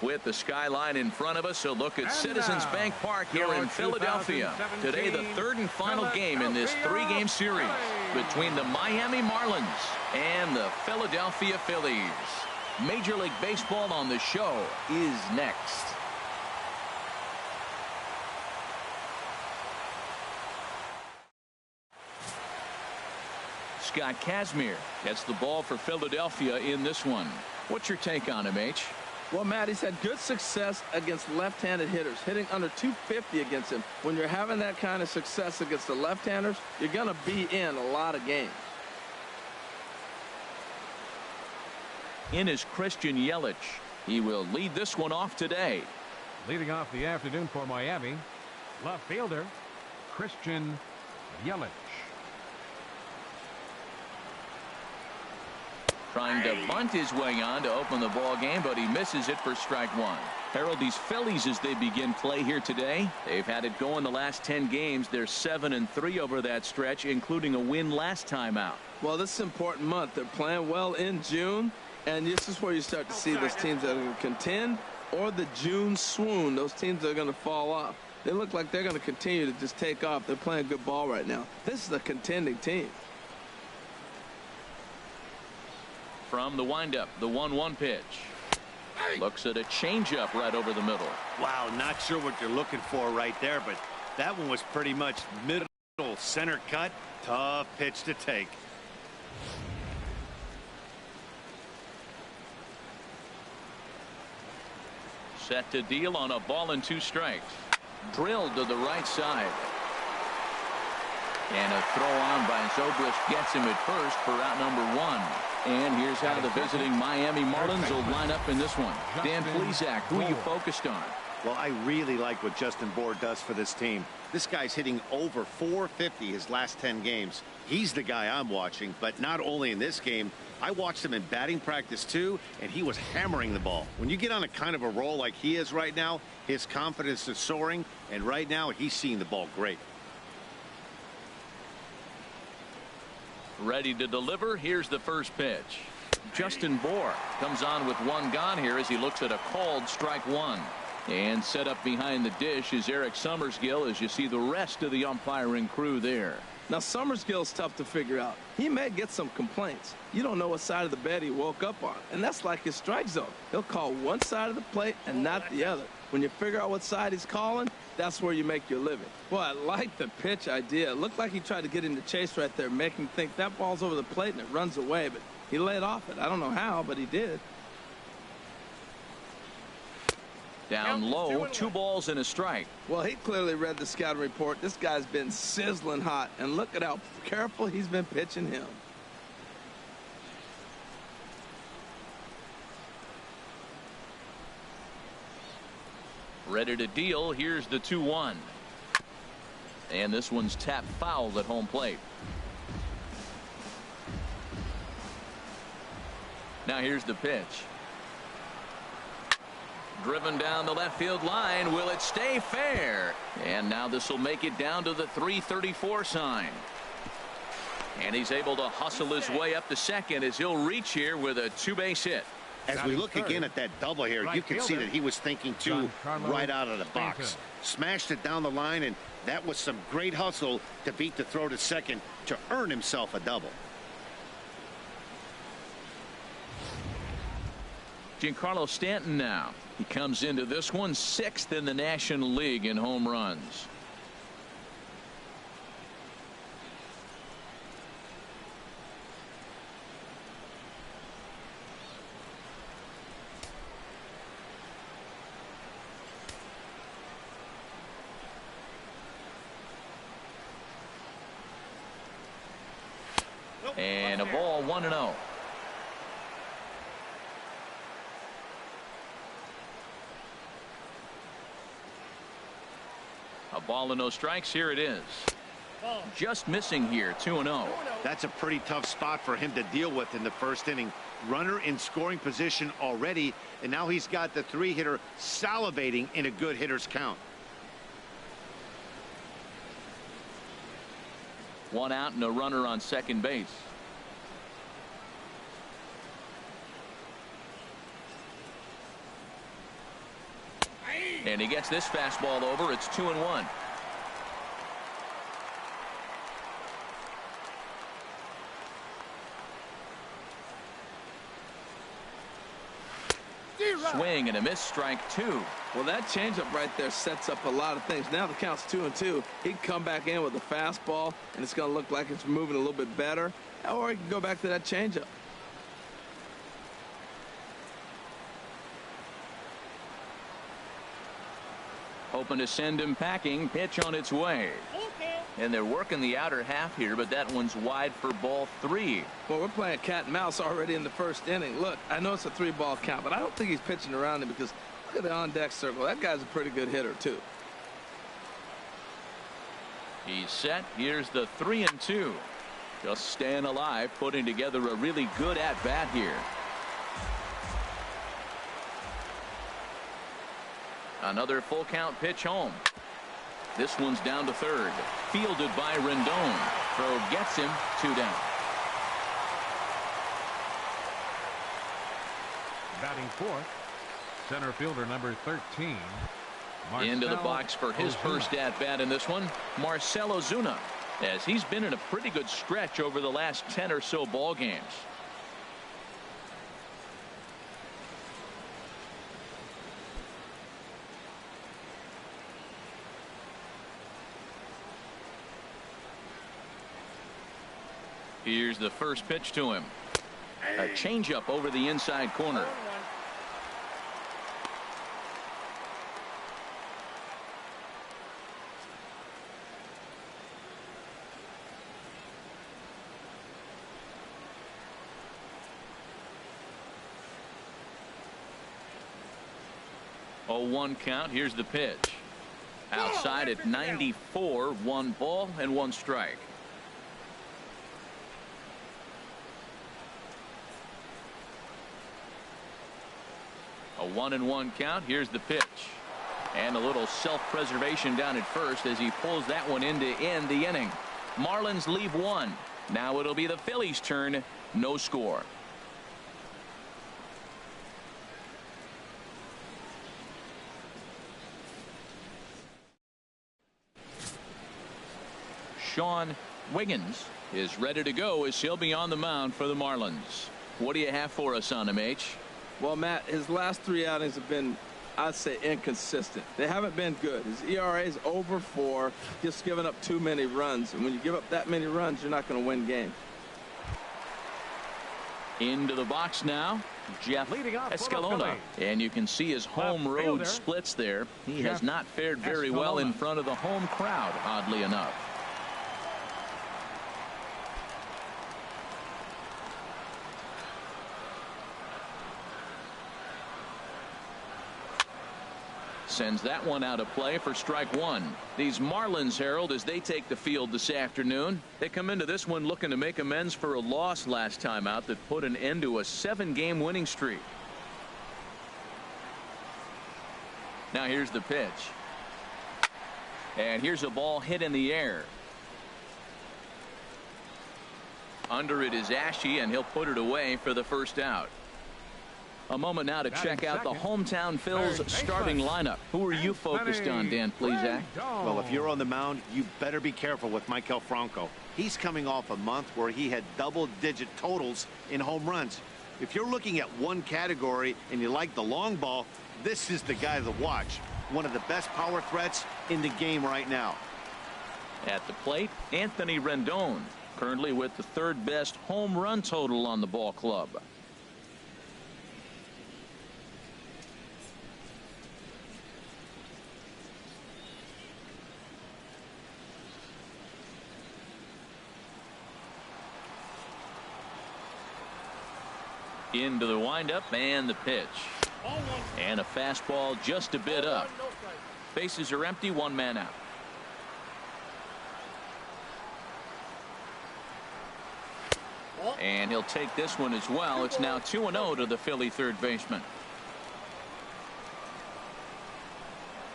With the skyline in front of us, a look at Citizens Bank Park here in Philadelphia. Today, the third and final game in this three-game series between the Miami Marlins and the Philadelphia Phillies. Major League Baseball on the show is next. Scott Kazmir gets the ball for Philadelphia in this one. What's your take on him, H? Well, Matt, he's had good success against left-handed hitters, hitting under 250 against him. When you're having that kind of success against the left-handers, you're going to be in a lot of games. In is Christian Yelich. He will lead this one off today. Leading off the afternoon for Miami, left fielder Christian Yelich. Trying to bunt his way on to open the ball game, but he misses it for strike one. Harold, these Phillies, as they begin play here today, they've had it going the last 10 games. They're 7-3 over that stretch, including a win last time out. Well, this is an important month. They're playing well in June, and this is where you start to see those teams that are going to contend or the June swoon. Those teams that are going to fall off. They look like they're going to continue to just take off. They're playing good ball right now. This is a contending team. From the windup, the 1-1 pitch. Looks at a changeup right over the middle. Wow, not sure what you're looking for right there, but that one was pretty much middle center cut. Tough pitch to take. Set to deal on a ball and 2 strikes. Drilled to the right side. And a throw on by Zobrist gets him at first for out number 1. And here's how the visiting Miami Marlins will line up in this one. Dan Plesac, who are you focused on? Well, I really like what Justin Bour does for this team. This guy's hitting over 450 his last 10 games. He's the guy I'm watching, but not only in this game. I watched him in batting practice too, and he was hammering the ball. When you get on a kind of a roll like he is right now, his confidence is soaring, and right now he's seeing the ball great. Ready to deliver. Here's the first pitch. Justin Bour comes on with 1 gone here as he looks at a called strike 1. And set up behind the dish is Eric Summersgill as you see the rest of the umpiring crew there. Now, Summersgill's tough to figure out. He may get some complaints. You don't know what side of the bed he woke up on, and that's like his strike zone. He'll call one side of the plate and not the other. When you figure out what side he's calling, that's where you make your living. Boy, I like the pitch idea. It looked like he tried to get into chase right there, make him think that ball's over the plate and it runs away, but he laid off it. I don't know how, but he did. Down low, 2 balls and a strike. Well, he clearly read the scouting report. This guy's been sizzling hot, and look at how careful he's been pitching him. Ready to deal. Here's the 2-1. And this one's tapped foul at home plate. Now here's the pitch. Driven down the left field line. Will it stay fair? And now this will make it down to the 334 sign. And he's able to hustle his way up to second as he'll reach here with a 2-base hit. As we look again at that double here, you can see that he was thinking too right out of the box. Smashed it down the line, and that was some great hustle to beat the throw to second to earn himself a double. Giancarlo Stanton now. He comes into this one 6th in the National League in home runs. And a ball, 1-0. A ball and no strikes. Here it is. Just missing here, 2-0. That's a pretty tough spot for him to deal with in the first inning. Runner in scoring position already, and now he's got the 3-hitter salivating in a good hitter's count. 1 out and a runner on second base. And he gets this fastball over. It's 2-1. Swing and a miss, strike 2. Well, that changeup right there sets up a lot of things. Now the count's 2-2. He can come back in with a fastball, and it's going to look like it's moving a little bit better. Or he can go back to that changeup. Hoping to send him packing. Pitch on its way. And they're working the outer half here, but that one's wide for ball 3. Well, we're playing cat and mouse already in the first inning. Look, I know it's a 3-ball count, but I don't think he's pitching around him because look at the on-deck circle. That guy's a pretty good hitter, too. He's set. Here's the 3-2. Just staying alive, putting together a really good at-bat here. Another full count pitch home. This one's down to third. Fielded by Rendon. Throw gets him. 2 down. Batting fourth, center fielder number 13. Into the box for his first at-bat in this one, Marcell Ozuna, as he's been in a pretty good stretch over the last 10 or so ball games. Here's the first pitch to him. A changeup over the inside corner. Oh, 1 count. Here's the pitch. Outside at 94, 1 ball and 1 strike. A 1-1 count. Here's the pitch. And a little self-preservation down at first as he pulls that one in to end the inning. Marlins leave 1. Now it'll be the Phillies' turn. No score. Sean Wiggins is ready to go as he'll be on the mound for the Marlins. What do you have for us on him, H? Well, Matt, his last 3 outings have been, I'd say, inconsistent. They haven't been good. His ERA is over 4, just giving up too many runs. And when you give up that many runs, you're not going to win games. Into the box now, Jeff Escalona. And you can see his home road splits there. He has not fared very well in front of the home crowd, oddly enough. Sends that one out of play for strike 1. These Marlins, Harold, as they take the field this afternoon, they come into this one looking to make amends for a loss last time out that put an end to a 7-game winning streak. Now here's the pitch. And here's a ball hit in the air. Under it is Ashe, and he'll put it away for the first out. A moment now to check out the hometown Phil's starting lineup. Who are you focused on, Dan Plesac? Well, if you're on the mound, you better be careful with Maikel Franco. He's coming off a month where he had double-digit totals in home runs. If you're looking at one category and you like the long ball, this is the guy to watch. One of the best power threats in the game right now. At the plate, Anthony Rendon, currently with the 3rd best home run total on the ball club. Into the windup and the pitch. And a fastball just a bit up. Bases are empty, 1 man out. And he'll take this one as well. It's now 2-0 to the Philly third baseman.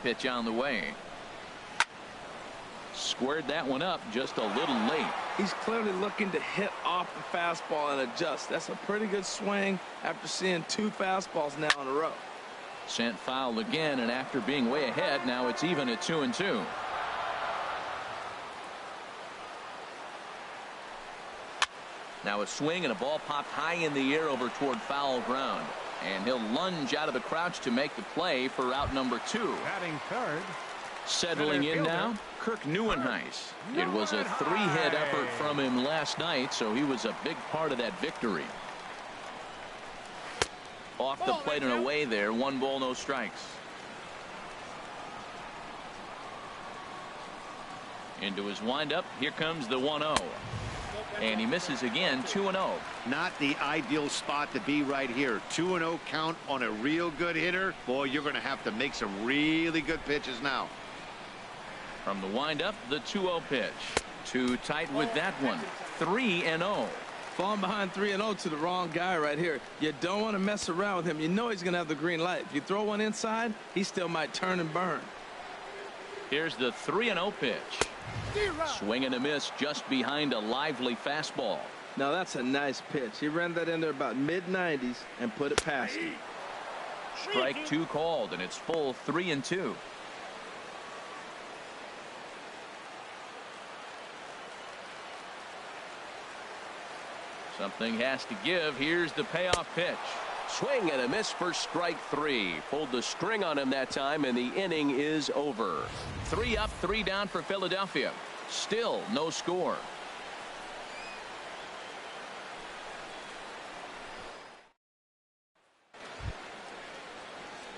Pitch on the way. Squared that one up just a little late. He's clearly looking to hit off the fastball and adjust. That's a pretty good swing after seeing 2 fastballs now in a row. Sent foul again, and after being way ahead, now it's even at 2-2. Now a swing and a ball popped high in the air over toward foul ground. And he'll lunge out of the crouch to make the play for out number 2. Batting third. Settling in now, Kirk Neuenhuis. It was a 3-hit effort from him last night, so he was a big part of that victory. Off the plate and away there. 1 ball, no strikes. Into his windup. Here comes the 1-0. And he misses again. 2-0. Not the ideal spot to be right here. 2-0 count on a real good hitter. Boy, you're going to have to make some really good pitches now. From the windup, the 2-0 pitch. Too tight with that one. 3-0. Falling behind 3-0 to the wrong guy right here. You don't want to mess around with him. You know he's going to have the green light. If you throw one inside, he still might turn and burn. Here's the 3-0 pitch. Swing and a miss just behind a lively fastball. Now that's a nice pitch. He ran that in there about mid-90s and put it past him. Strike 2 called, and it's full 3-2. Something has to give. Here's the payoff pitch. Swing and a miss for strike 3. Pulled the string on him that time, and the inning is over. 3 up, 3 down for Philadelphia. Still no score.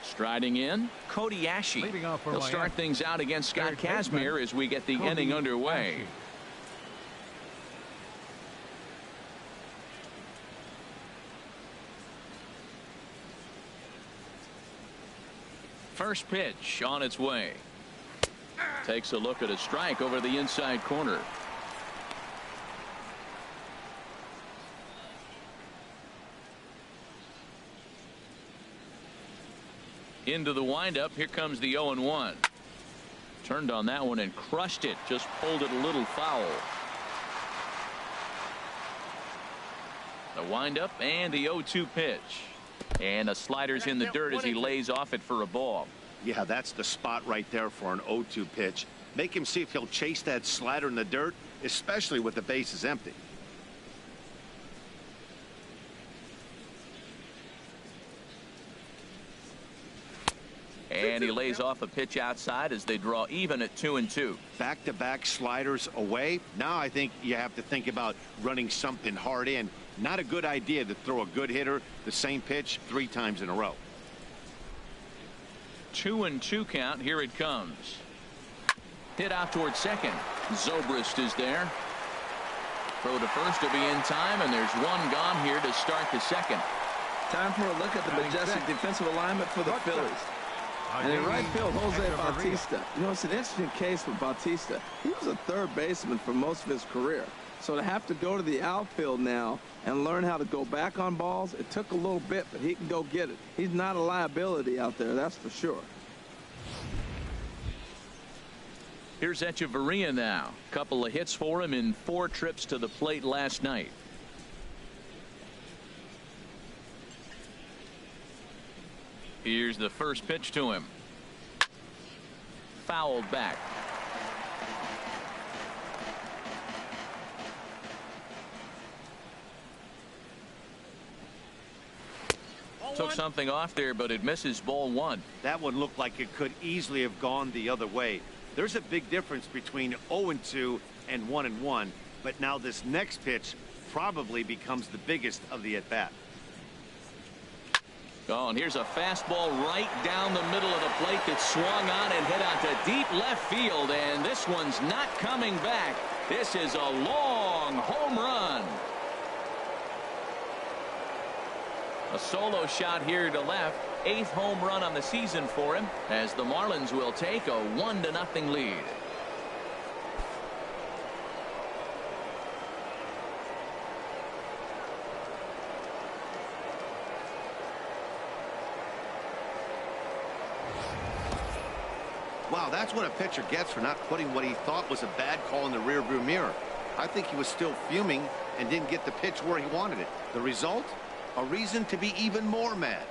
Striding in, Cody Ashe. He'll start things out against Scott Kazmir as we get the inning underway. First pitch on its way. Takes a look at a strike over the inside corner. Into the windup. Here comes the 0-1. Turned on that one and crushed it. Just pulled it a little foul. The windup and the 0-2 pitch. And the slider's in the dirt as he lays off it for a ball. Yeah, that's the spot right there for an 0-2 pitch. Make him see if he'll chase that slider in the dirt, especially with the bases empty. And he lays off a pitch outside as they draw even at 2-2. Back-to-back sliders away. Now I think you have to think about running something hard in. Not a good idea to throw a good hitter the same pitch 3 times in a row. 2-2 count. Here it comes. Hit out towards second. Zobrist is there. Throw to first to be in time, and there's one gone here to start the second. Time for a look at the majestic defensive alignment for the Phillies. And in right field, Jose Bautista. You know, it's an interesting case with Bautista. He was a third baseman for most of his career. So to have to go to the outfield now and learn how to go back on balls, it took a little bit, but he can go get it. He's not a liability out there, that's for sure. Here's Echeverria now. Couple of hits for him in 4 trips to the plate last night. Here's the first pitch to him. Fouled back. Took something off there, but it misses. Ball 1. That one looked like it could easily have gone the other way. There's a big difference between 0-2 and 1-1, but now this next pitch probably becomes the biggest of the at-bat. Oh, and here's a fastball right down the middle of the plate that swung on and hit out to deep left field, and this one's not coming back. This is a long home run. A solo shot here to left. 8th home run on the season for him, as the Marlins will take a 1-0 lead. Wow, that's what a pitcher gets for not putting what he thought was a bad call in the rearview mirror. I think he was still fuming and didn't get the pitch where he wanted it. The result? A reason to be even more mad.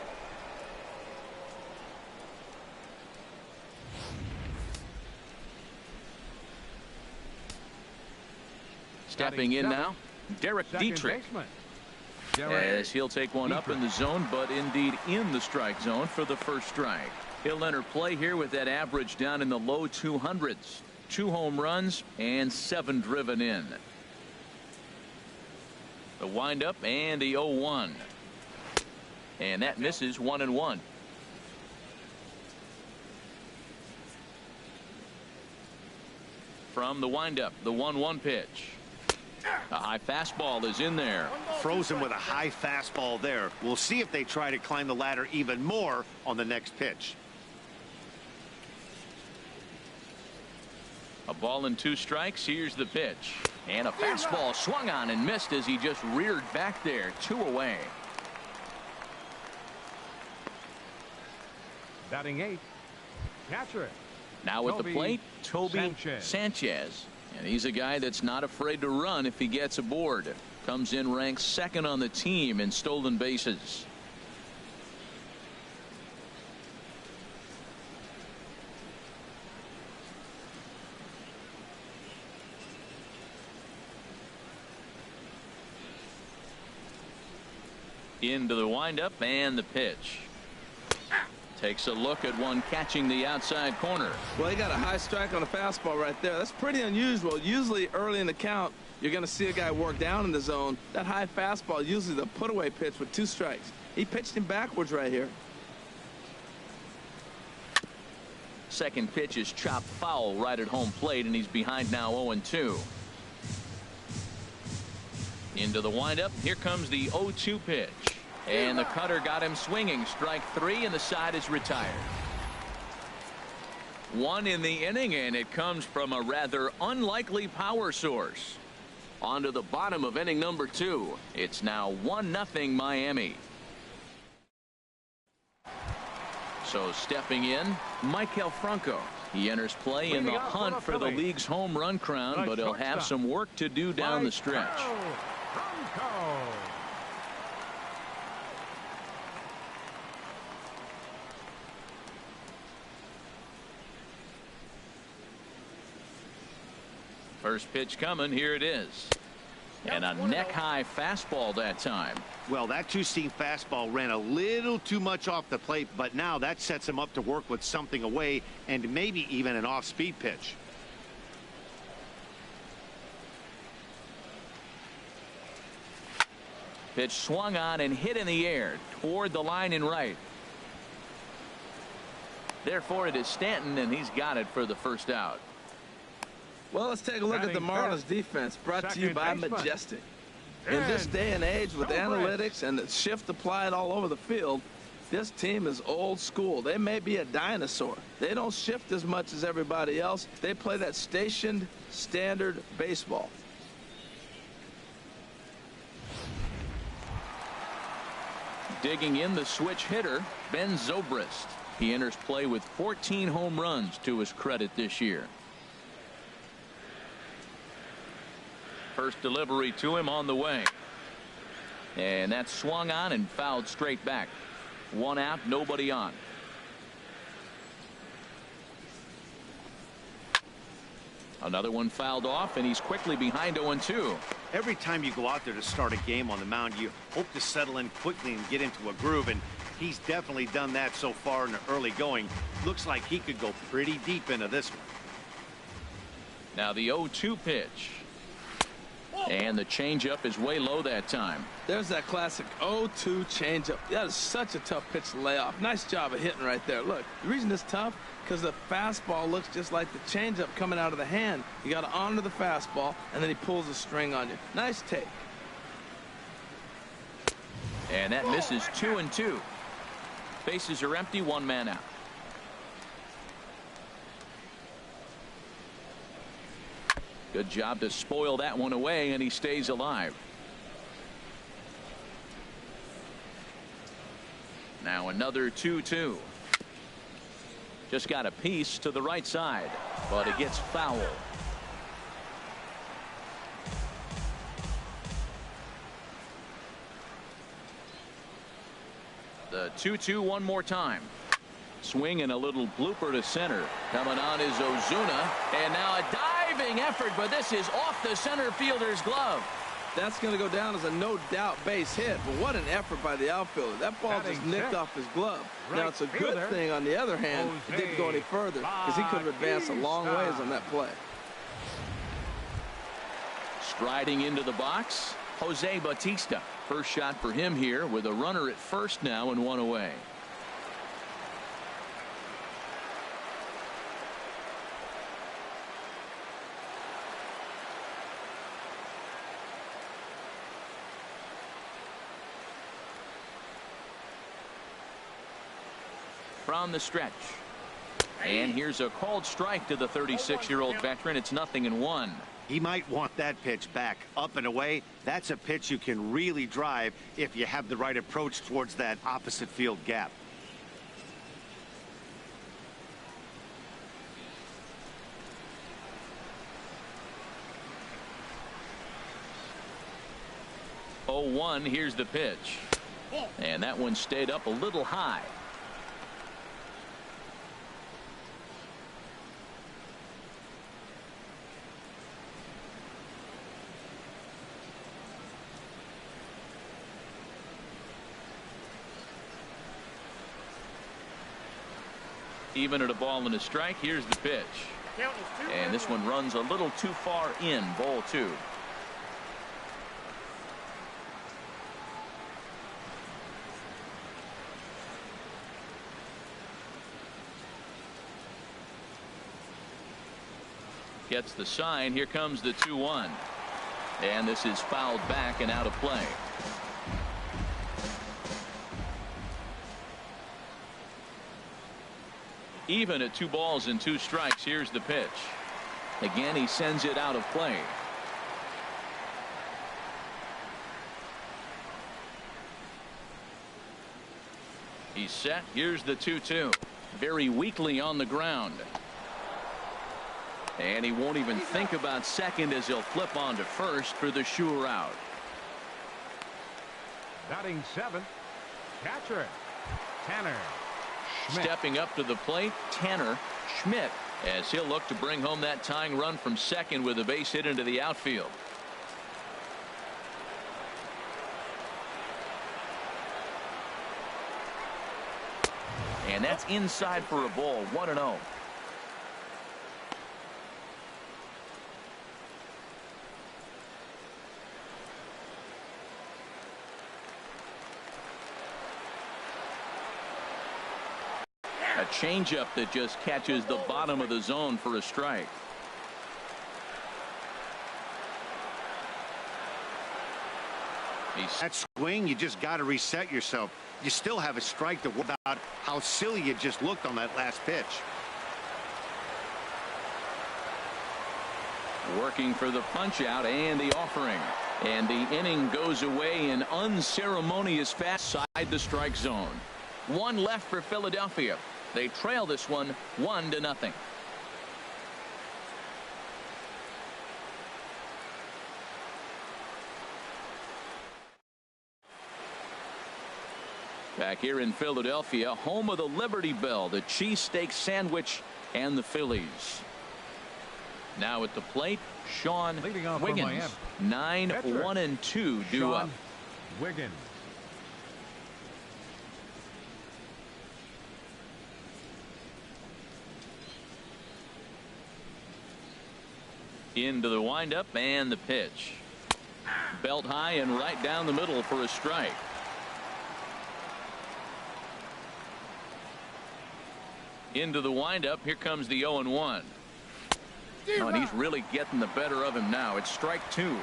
Stepping in now, Derek Dietrich. As he'll take one up in the zone, but indeed in the strike zone for the first strike. He'll enter play here with that average down in the low 200s. 2 home runs and 7 driven in. The windup and the 0-1. And that misses 1-1. From the windup, the 1-1 pitch. A high fastball is in there. Frozen with a high fastball there. We'll see if they try to climb the ladder even more on the next pitch. A ball and 2 strikes. Here's the pitch. And a fastball swung on and missed as he just reared back there. 2 away. Batting 8th, catcher. Now at the plate, Toby Sanchez. And he's a guy that's not afraid to run if he gets aboard. Comes in ranked 2nd on the team in stolen bases. Into the windup and the pitch. Takes a look at one catching the outside corner. Well, he got a high strike on a fastball right there. That's pretty unusual. Usually early in the count, you're going to see a guy work down in the zone. That high fastball, usually the put-away pitch with 2 strikes. He pitched him backwards right here. Second pitch is chopped foul right at home plate, and he's behind now 0-2. Into the windup. Here comes the 0-2 pitch. And the cutter got him swinging. Strike 3, and the side is retired. 1 in the inning, and it comes from a rather unlikely power source. On to the bottom of inning number 2. It's now 1-0 Miami. So stepping in, Maikel Franco. He enters play in the hunt for the league's home run crown, but he'll have some work to do down the stretch. First pitch coming. Here it is. And a neck-high fastball that time. Well, that 2-seam fastball ran a little too much off the plate, but now that sets him up to work with something away and maybe even an off-speed pitch. Pitch swung on and hit in the air toward the line and right. Therefore, it is Stanton, and he's got it for the first out. Well, let's take a look at the Marlins defense, brought to you by Majestic. In this day and age with analytics and the shift applied all over the field, this team is old school. They may be a dinosaur. They don't shift as much as everybody else. They play that stationed standard baseball. Digging in, the switch hitter, Ben Zobrist. He enters play with 14 home runs to his credit this year. First delivery to him on the way. And that swung on and fouled straight back. 1 out, nobody on. Another one fouled off, and he's quickly behind 0-2. Every time you go out there to start a game on the mound, you hope to settle in quickly and get into a groove, and he's definitely done that so far in the early going. Looks like he could go pretty deep into this one. Now the 0-2 pitch. And the changeup is way low that time. There's that classic 0-2 changeup. That is such a tough pitch to lay off. Nice job of hitting right there. Look, the reason it's tough, because the fastball looks just like the changeup coming out of the hand. You got to honor the fastball, and then he pulls the string on you. Nice take. And that misses 2-2. Bases are empty, 1 man out. Good job to spoil that one away, and he stays alive. Now another 2-2. Just got a piece to the right side, but it gets foul. The 2-2 one more time. Swing and a little blooper to center. Coming on is Ozuna, and now a dive diving effort, but this is off the center fielder's glove. That's going to go down as a no-doubt base hit, but what an effort by the outfielder. That ball just nicked off his glove. Now, it's a good thing, on the other hand, it didn't go any further because he could have advanced a long ways on that play. Striding into the box, Jose Bautista. First shot for him here with a runner at first now and one away. From the stretch. And here's a called strike to the 36-year-old veteran. It's 0-1. He might want that pitch back up and away. That's a pitch you can really drive if you have the right approach towards that opposite field gap. Oh, 1. Here's the pitch. And that one stayed up a little high. Even at a ball and a strike, here's the pitch. And this one runs a little too far in, ball 2. Gets the sign. Here comes the 2-1. And this is fouled back and out of play. Even at 2 balls and 2 strikes. Here's the pitch. Again, he sends it out of play. He's set. Here's the 2-2. Very weakly on the ground. And he won't even think about second as he'll flip on to first for the sure out. Batting 7th, catcher Tanner Schmidt. Stepping up to the plate, Tanner Schmidt, as he'll look to bring home that tying run from second with a base hit into the outfield. And that's inside for a ball. 1-0. A changeup that just catches the bottom of the zone for a strike. That swing, you just got to reset yourself. You still have a strike to worry about how silly you just looked on that last pitch. Working for the punch out and the offering. And the inning goes away in unceremonious fashion side the strike zone. 1 left for Philadelphia. They trail this one 1-0. Back here in Philadelphia, home of the Liberty Bell, the cheesesteak sandwich, and the Phillies. Now at the plate, Sean Wiggins. 9-1-2 due up. Wiggins. Into the windup and the pitch. Belt high and right down the middle for a strike. Into the windup. Here comes the 0-1. Oh, and he's really getting the better of him now. It's strike 2.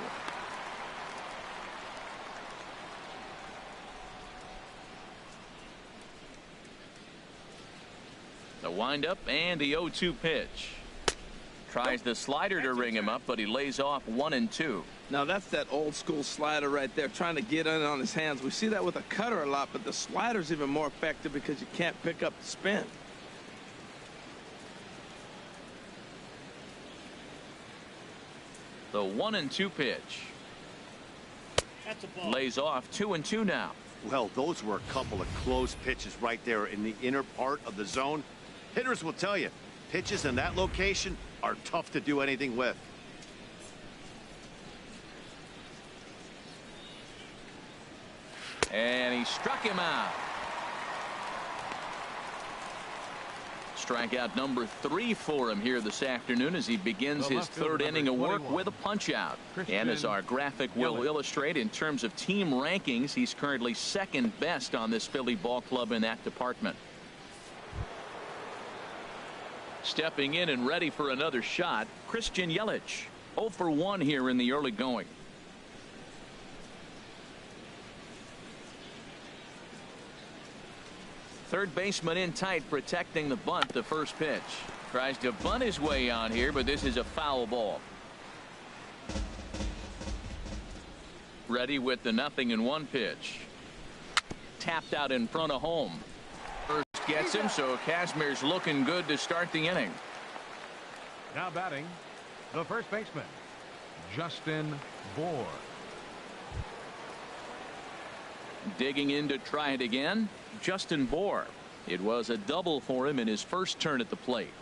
The windup and the 0-2 pitch. Tries the slider to ring him up, but he lays off 1-2. Now that's that old school slider right there, trying to get in on his hands. We see that with a cutter a lot, but the slider's even more effective because you can't pick up the spin. The 1-2 pitch. That's a ball. Lays off 2-2 now. Well, those were a couple of close pitches right there in the inner part of the zone. Hitters will tell you, Pitches in that location are tough to do anything with. And he struck him out. Strikeout number 3 for him here this afternoon as he begins his third inning of work with a punch-out. And as our graphic will illustrate, in terms of team rankings, he's currently second best on this Philly ball club in that department. Stepping in and ready for another shot, Christian Yelich. 0 for 1 here in the early going. Third baseman in tight, protecting the bunt. The first pitch. Tries to bunt his way on here, but this is a foul ball. Ready with the 0-1 pitch. Tapped out in front of home. First gets him, so Kazmir's looking good to start the inning. Now batting, the first baseman, Justin Bour. Digging in to try it again, Justin Bour. It was a double for him in his first turn at the plate.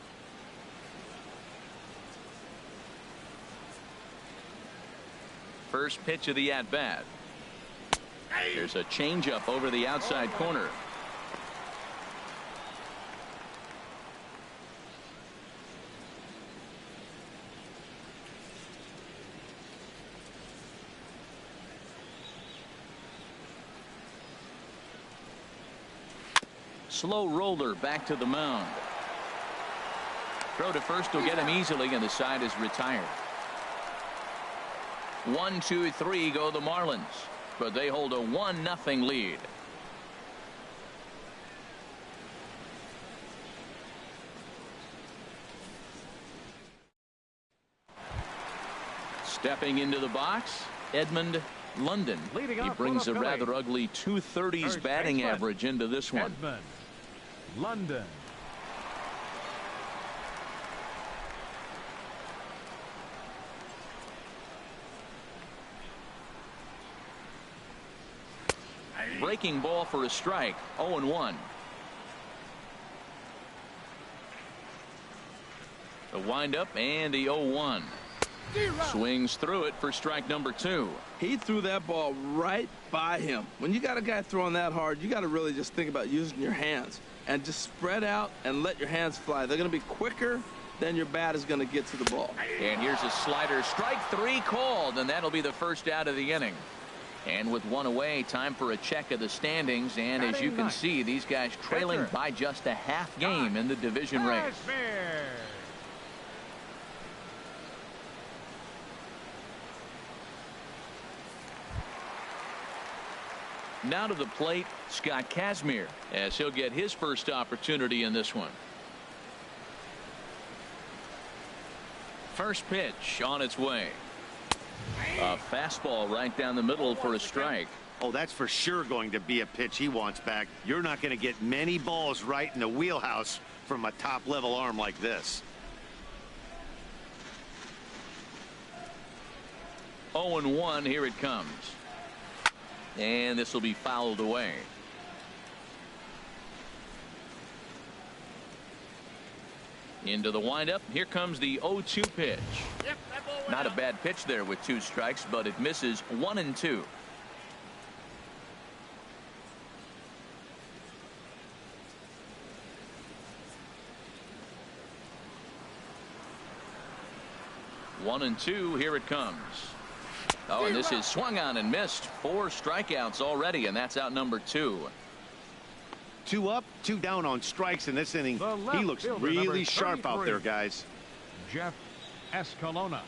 First pitch of the at-bat. There's a changeup over the outside corner. Slow roller back to the mound. Throw to first will get him easily, and the side is retired. 1, 2, 3 go the Marlins, but they hold a 1-0 lead. Stepping into the box, Edmund London. He brings a rather ugly 230s batting average into this one. Edmund London. Breaking ball for a strike. 0-1. The windup and the 0-1. Swings through it for strike number 2. He threw that ball right by him. When you got a guy throwing that hard, you got to really just think about using your hands and just spread out and let your hands fly. They're going to be quicker than your bat is going to get to the ball. And here's a slider. Strike 3 called, and that'll be the first out of the inning. And with one away, time for a check of the standings. And as you can see, these guys trailing by just a half game in the division race. Now to the plate, Scott Kazmir, as he'll get his first opportunity in this one. First pitch on its way. A fastball right down the middle for a strike. Oh, that's for sure going to be a pitch he wants back. You're not going to get many balls right in the wheelhouse from a top-level arm like this. 0-1, here it comes. And this will be fouled away. Into the windup. Here comes the 0-2 pitch. Not a bad pitch there with 2 strikes, but it misses 1-2. One and two. Here it comes. Oh, and this is swung on and missed. 4 strikeouts already, and that's out number 2. 2 up, 2 down on strikes in this inning. He looks really sharp out there, guys. Jeff Escalona.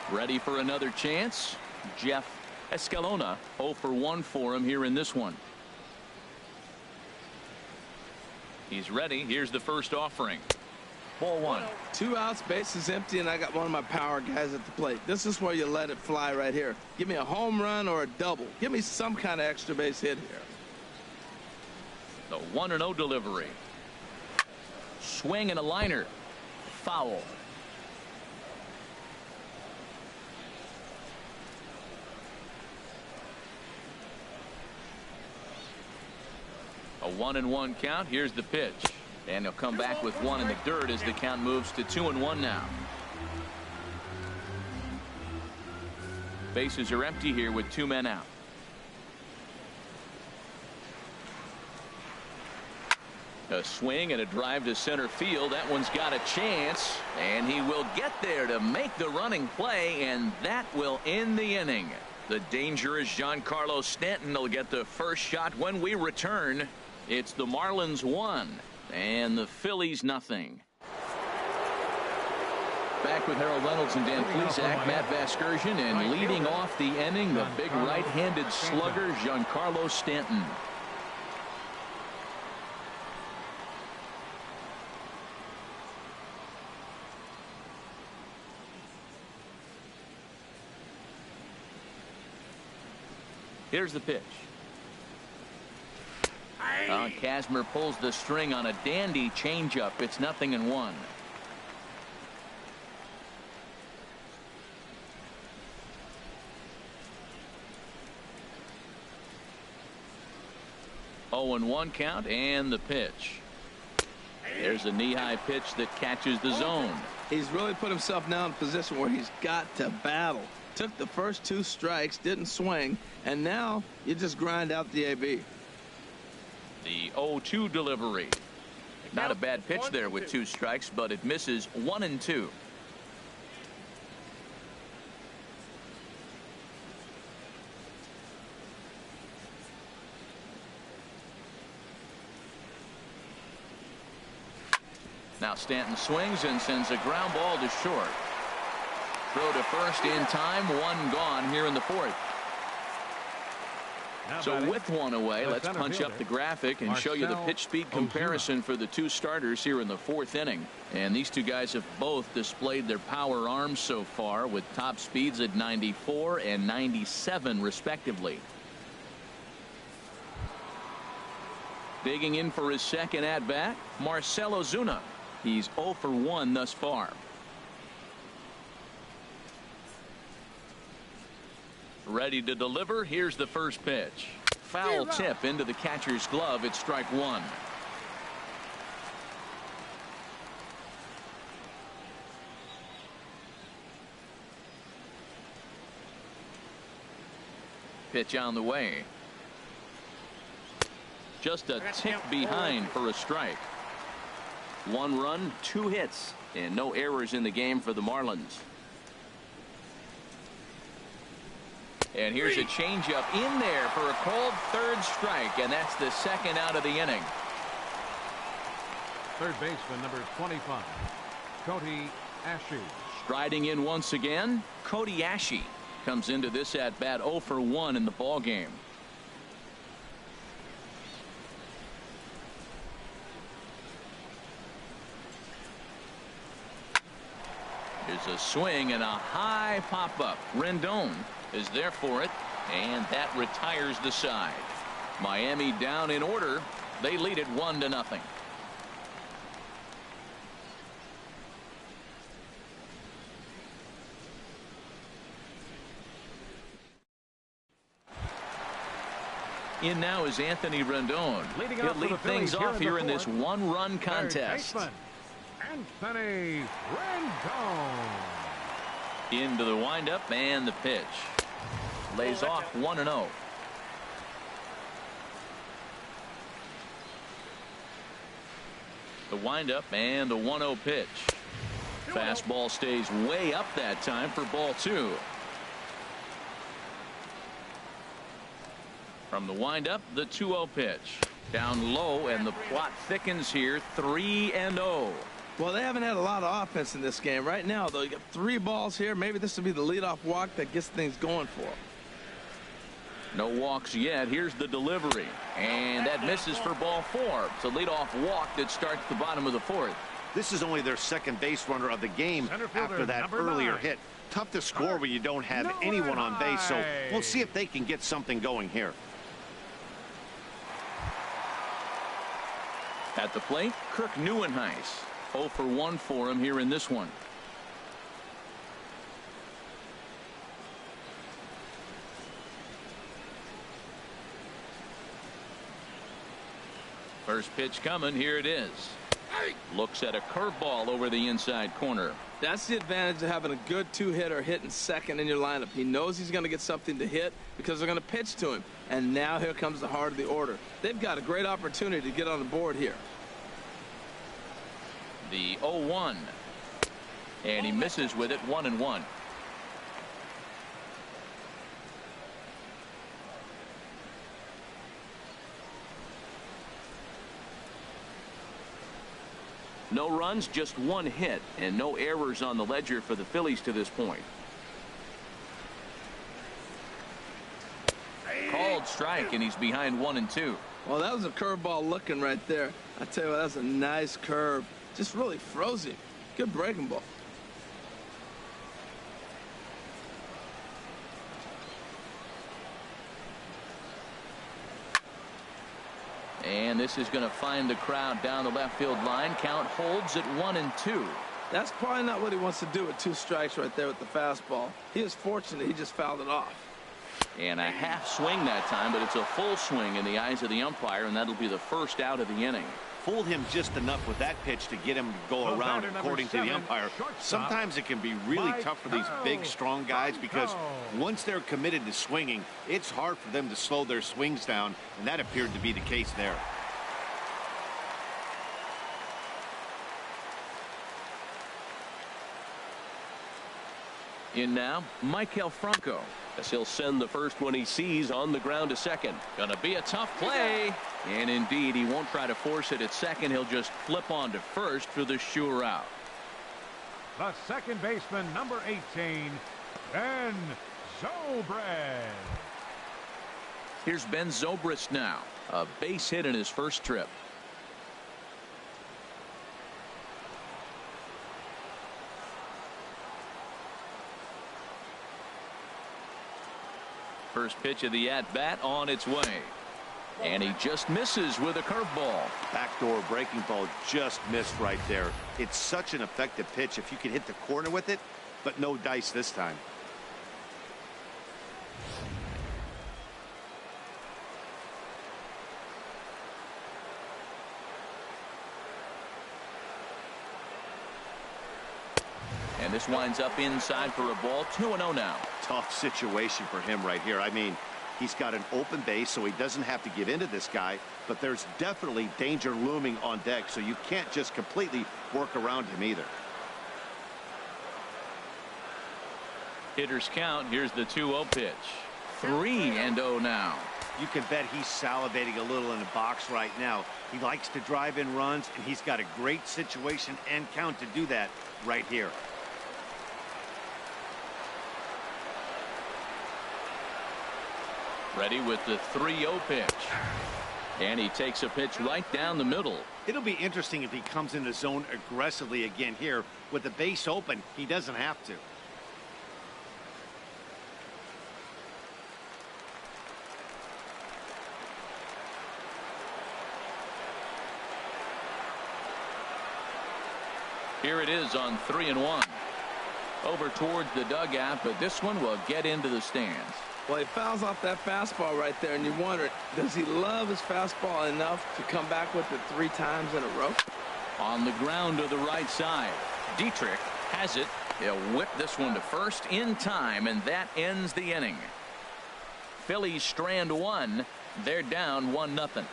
Ready for another chance. Jeff Escalona. 0 for 1 for him here in this one. He's ready. Here's the first offering. Ball 1. 2 outs, bases empty, and I got one of my power guys at the plate. This is where you let it fly right here. Give me a home run or a double. Give me some kind of extra base hit here. The 1-0 delivery. Swing and a liner. Foul. A 1-1 count. Here's the pitch. And he'll come back with one in the dirt as the count moves to 2-1 now. Bases are empty here with 2 men out. A swing and a drive to center field. That one's got a chance, and he will get there to make the running play, and that will end the inning. The dangerous Giancarlo Stanton will get the first shot when we return. It's the Marlins 1 and the Phillies nothing. Back with Harold Reynolds and Dan Plesac, Matt Vasgersian, and leading off the inning, the big right-handed slugger Giancarlo Stanton. Here's the pitch. Kazmir pulls the string on a dandy changeup. It's 0-1. Oh, and 1 count, and the pitch. There's a knee-high pitch that catches the zone. He's really put himself now in a position where he's got to battle. Took the first 2 strikes, didn't swing, and now you just grind out the AB. The 0-2 delivery. Not a bad pitch there with 2 strikes, but it misses 1-2. Now Stanton swings and sends a ground ball to short. Throw to first in time, 1 gone here in the 4th. So with 1 away, let's punch up the graphic and show you the pitch speed comparison for the 2 starters here in the 4th inning. And these 2 guys have both displayed their power arms so far, with top speeds at 94 and 97 respectively. Digging in for his second at bat, Marcell Ozuna. He's 0 for 1 thus far. Ready to deliver. Here's the first pitch. Foul tip into the catcher's glove. It's strike 1. Pitch on the way. Just a tick behind for a strike. 1 run, 2 hits, and no errors in the game for the Marlins. And here's a changeup in there for a called 3rd strike, and that's the 2nd out of the inning. Third baseman number 25, Cody Ashe. Striding in once again, Cody Ashe comes into this at bat 0 for 1 in the ball game. There's a swing and a high pop-up. Rendon is there for it, and that retires the side. Miami down in order. They lead it 1-0. In now is Anthony Rendon. He'll lead things off here in this 1-run contest. Anthony Rendon. Into the windup and the pitch. Lays off 1-0. The windup and the 1-0 pitch. Fastball stays way up that time for ball 2. From the windup, the 2-0 pitch. Down low, and the plot thickens here. 3-0. Well, they haven't had a lot of offense in this game. Right now, though, you got 3 balls here. Maybe this will be the leadoff walk that gets things going for them. No walks yet. Here's the delivery, and that misses for ball 4. It's a leadoff walk that starts the bottom of the 4th. This is only their second base runner of the game after that earlier hit. Tough to score when you don't have anyone on base, so we'll see if they can get something going here. At the plate, Kirk Neuenhuis. 0 for 1 for him here in this one. First pitch coming. Here it is. Looks at a curveball over the inside corner. That's the advantage of having a good two-hitter hitting second in your lineup. He knows he's going to get something to hit because they're going to pitch to him. And now here comes the heart of the order. They've got a great opportunity to get on the board here. The 0-1. And he misses with it, 1-1. No runs, just one hit, and no errors on the ledger for the Phillies to this point. Called strike, and he's behind 1-2. Well, that was a curveball looking right there. I tell you what, that was a nice curve. Just really froze him. Good breaking ball. And this is going to find the crowd down the left field line. Count holds at 1-2. That's probably not what he wants to do with 2 strikes right there with the fastball. He is fortunate he just fouled it off. And a half swing that time, but it's a full swing in the eyes of the umpire, and that'll be the first out of the inning. Fooled him just enough with that pitch to get him to go around, according to the umpire. Sometimes it can be really tough for these big, strong guys because once they're committed to swinging, it's hard for them to slow their swings down, and that appeared to be the case there. In now, Michael Franco. As he'll send the first one he sees on the ground to second. Gonna be a tough play. And indeed, he won't try to force it at second. He'll just flip on to first for the sure out. The second baseman, number 18, Ben Zobrist. Here's Ben Zobrist now. A base hit in his first trip. First pitch of the at-bat on its way. And he just misses with a curveball. Backdoor breaking ball just missed right there. It's such an effective pitch if you can hit the corner with it, but no dice this time. And this winds up inside for a ball. 2-0 now. Tough situation for him right here. I mean, he's got an open base, so he doesn't have to give in to this guy, but there's definitely danger looming on deck, so you can't just completely work around him either. Hitters count. Here's the 2-0 pitch. 3-0 now. You can bet he's salivating a little in the box right now. He likes to drive in runs, and he's got a great situation and count to do that right here. Ready with the 3-0 pitch. And he takes a pitch right down the middle. It'll be interesting if he comes in the zone aggressively again here. With the base open, he doesn't have to. Here it is on 3-1. Over towards the dugout, but this one will get into the stands. Well, he fouls off that fastball right there, and you wonder, does he love his fastball enough to come back with it 3 times in a row? On the ground to the right side. Dietrich has it. He'll whip this one to first in time, and that ends the inning. Phillies strand 1. They're down 1-0.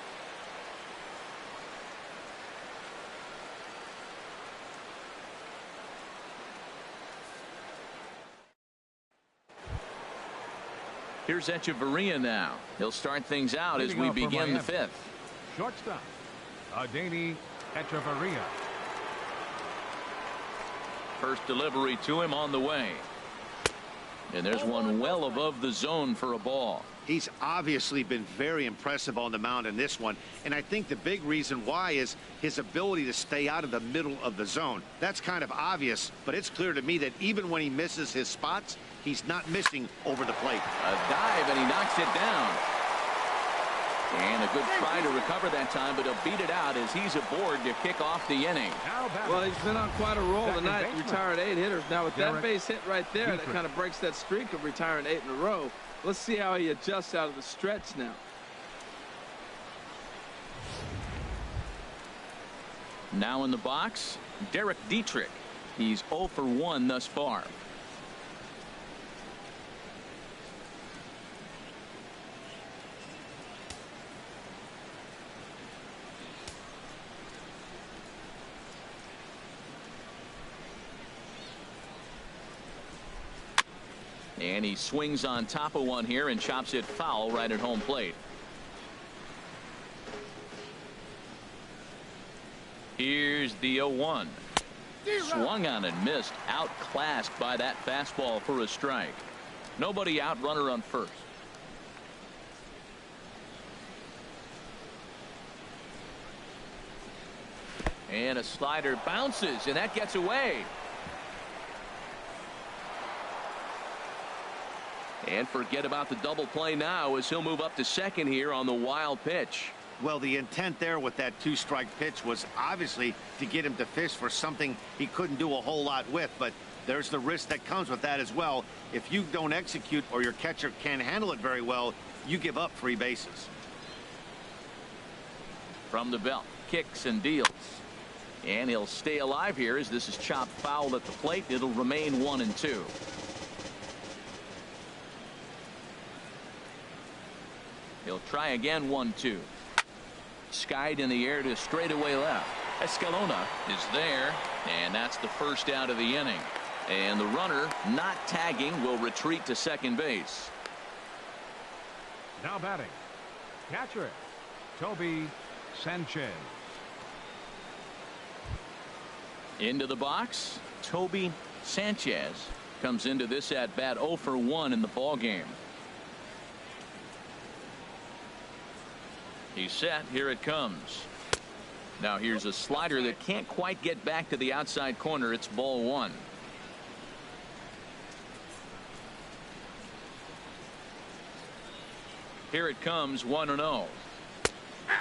Here's Echeverria now. He'll start things out as we begin the 5th. Shortstop, Adeiny Echeverria. First delivery to him on the way. And there's one well above the zone for a ball. He's obviously been very impressive on the mound in this one, and I think the big reason why is his ability to stay out of the middle of the zone. That's kind of obvious, but it's clear to me that even when he misses his spots, he's not missing over the plate. A dive, and he knocks it down. And a good try to recover that time, but he'll beat it out as he's aboard to kick off the inning. Well, he's been on quite a roll tonight, retired 8 hitters. Now with that base hit right there, that kind of breaks that streak of retiring 8 in a row. Let's see how he adjusts out of the stretch now. Now in the box, Derek Dietrich. He's 0 for 1 thus far. And he swings on top of one here and chops it foul right at home plate. Here's the 0-1. Swung on and missed. Outclassed by that fastball for a strike. Nobody out, runner on first. And a slider bounces, and that gets away. And forget about the double play now as he'll move up to second here on the wild pitch. Well, the intent there with that 2-strike pitch was obviously to get him to fish for something he couldn't do a whole lot with, but there's the risk that comes with that as well. If you don't execute or your catcher can't handle it very well, you give up 3 bases. From the belt, kicks and deals. And he'll stay alive here as this is chopped foul at the plate. It'll remain 1-2. He'll try again. 1-2. Skied in the air to straightaway left. Escalona is there, and that's the first out of the inning. And the runner, not tagging, will retreat to second base. Now batting, catcher Toby Sanchez. Into the box, Toby Sanchez comes into this at bat 0 for 1 in the ball game. He's set. Here it comes. Now here's a slider that can't quite get back to the outside corner. It's ball 1. Here it comes. 1-0.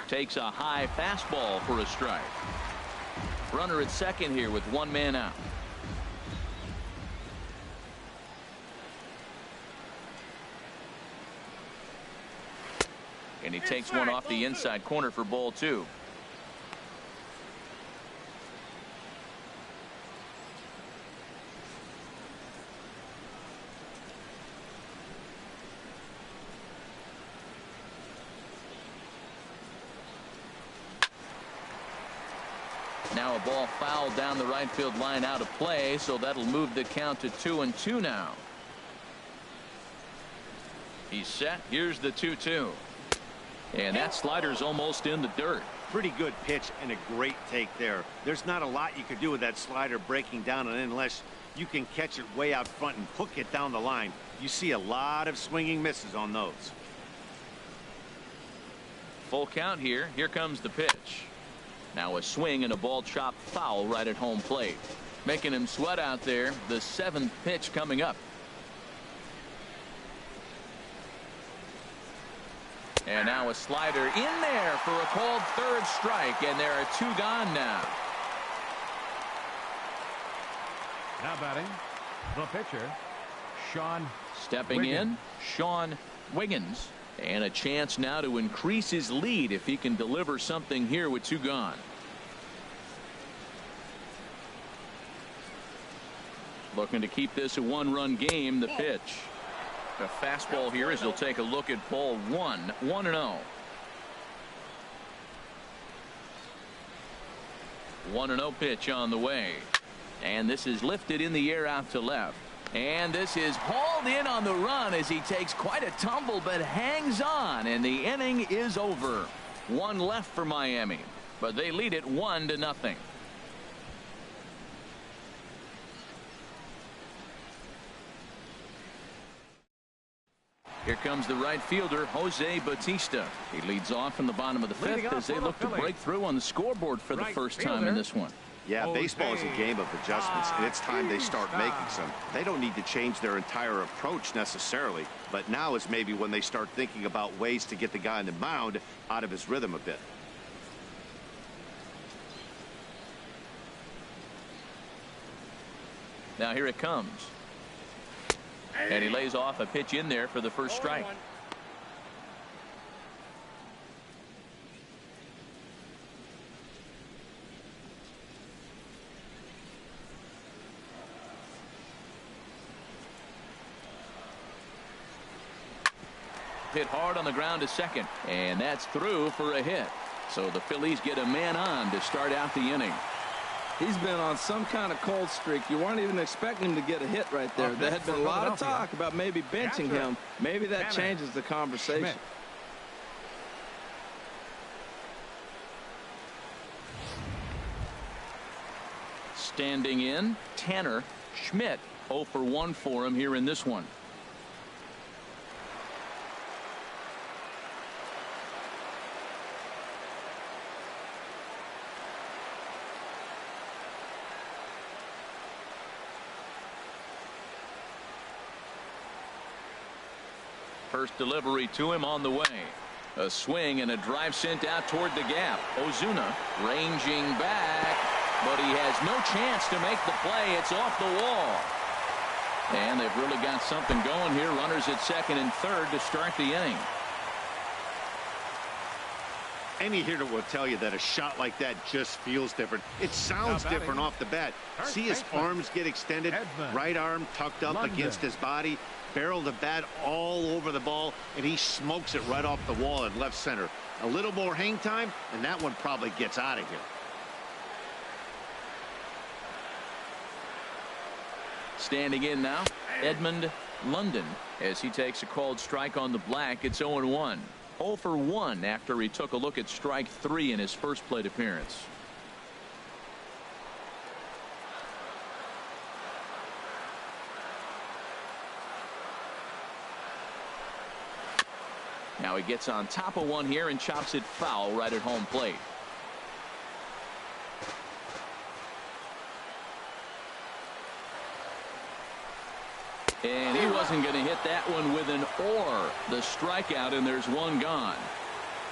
Takes a high fastball for a strike. Runner at second here with 1 man out. And he takes one off the inside corner for ball 2. Now a ball fouled down the right field line out of play, so that'll move the count to 2-2 now. He's set. Here's the 2-2. And that slider's almost in the dirt. Pretty good pitch and a great take there. There's not a lot you could do with that slider breaking down, and unless you can catch it way out front and hook it down the line, you see a lot of swinging misses on those. Full count here. Here comes the pitch. Now a swing and a ball chopped foul right at home plate. Making him sweat out there. The 7th pitch coming up. And now a slider in there for a called 3rd strike, and there are 2 gone now. Now batting, the pitcher, Sean. Stepping Wiggins. in, Sean Wiggins. And a chance now to increase his lead if he can deliver something here with 2 gone. Looking to keep this a 1-run game. The pitch. A fastball here as he'll take a look at ball 1. 1-0. 1-0 pitch on the way. And this is lifted in the air out to left. And this is hauled in on the run as he takes quite a tumble but hangs on, and the inning is over. 1 left for Miami, but they lead it 1-0. Here comes the right fielder, Jose Bautista. He leads off in the bottom of the 5th as they look to break through on the scoreboard for the first time in this one. Yeah, baseball is a game of adjustments, and it's time they start making some. They don't need to change their entire approach necessarily, but now is maybe when they start thinking about ways to get the guy on the mound out of his rhythm a bit. Now here it comes. And he lays off a pitch in there for the first strike. hit hard on the ground to second, and that's through for a hit. So the Phillies get a man on to start out the inning. He's been on some kind of cold streak. You weren't even expecting him to get a hit right there. There had been a lot of talk about maybe benching him. Maybe that changes the conversation. Standing in, Tanner Schmidt. 0 for 1 for him here in this one. First delivery to him on the way. A swing and a drive sent out toward the gap. Ozuna ranging back, but he has no chance to make the play. It's off the wall. And they've really got something going here. Runners at second and third to start the inning. Any hitter will tell you that a shot like that just feels different. It sounds different off the bat. See his arms get extended, right arm tucked up against his body, barrel the bat all over the ball, and he smokes it right off the wall in left center. A little more hang time, and that one probably gets out of here. Standing in now, Edmund London, as he takes a called strike on the black. It's 0-1. 0 for 1 after he took a look at strike 3 in his first plate appearance. Now he gets on top of one here and chops it foul right at home plate. And he wasn't going to hit that one with an or. The strikeout, and there's one gone.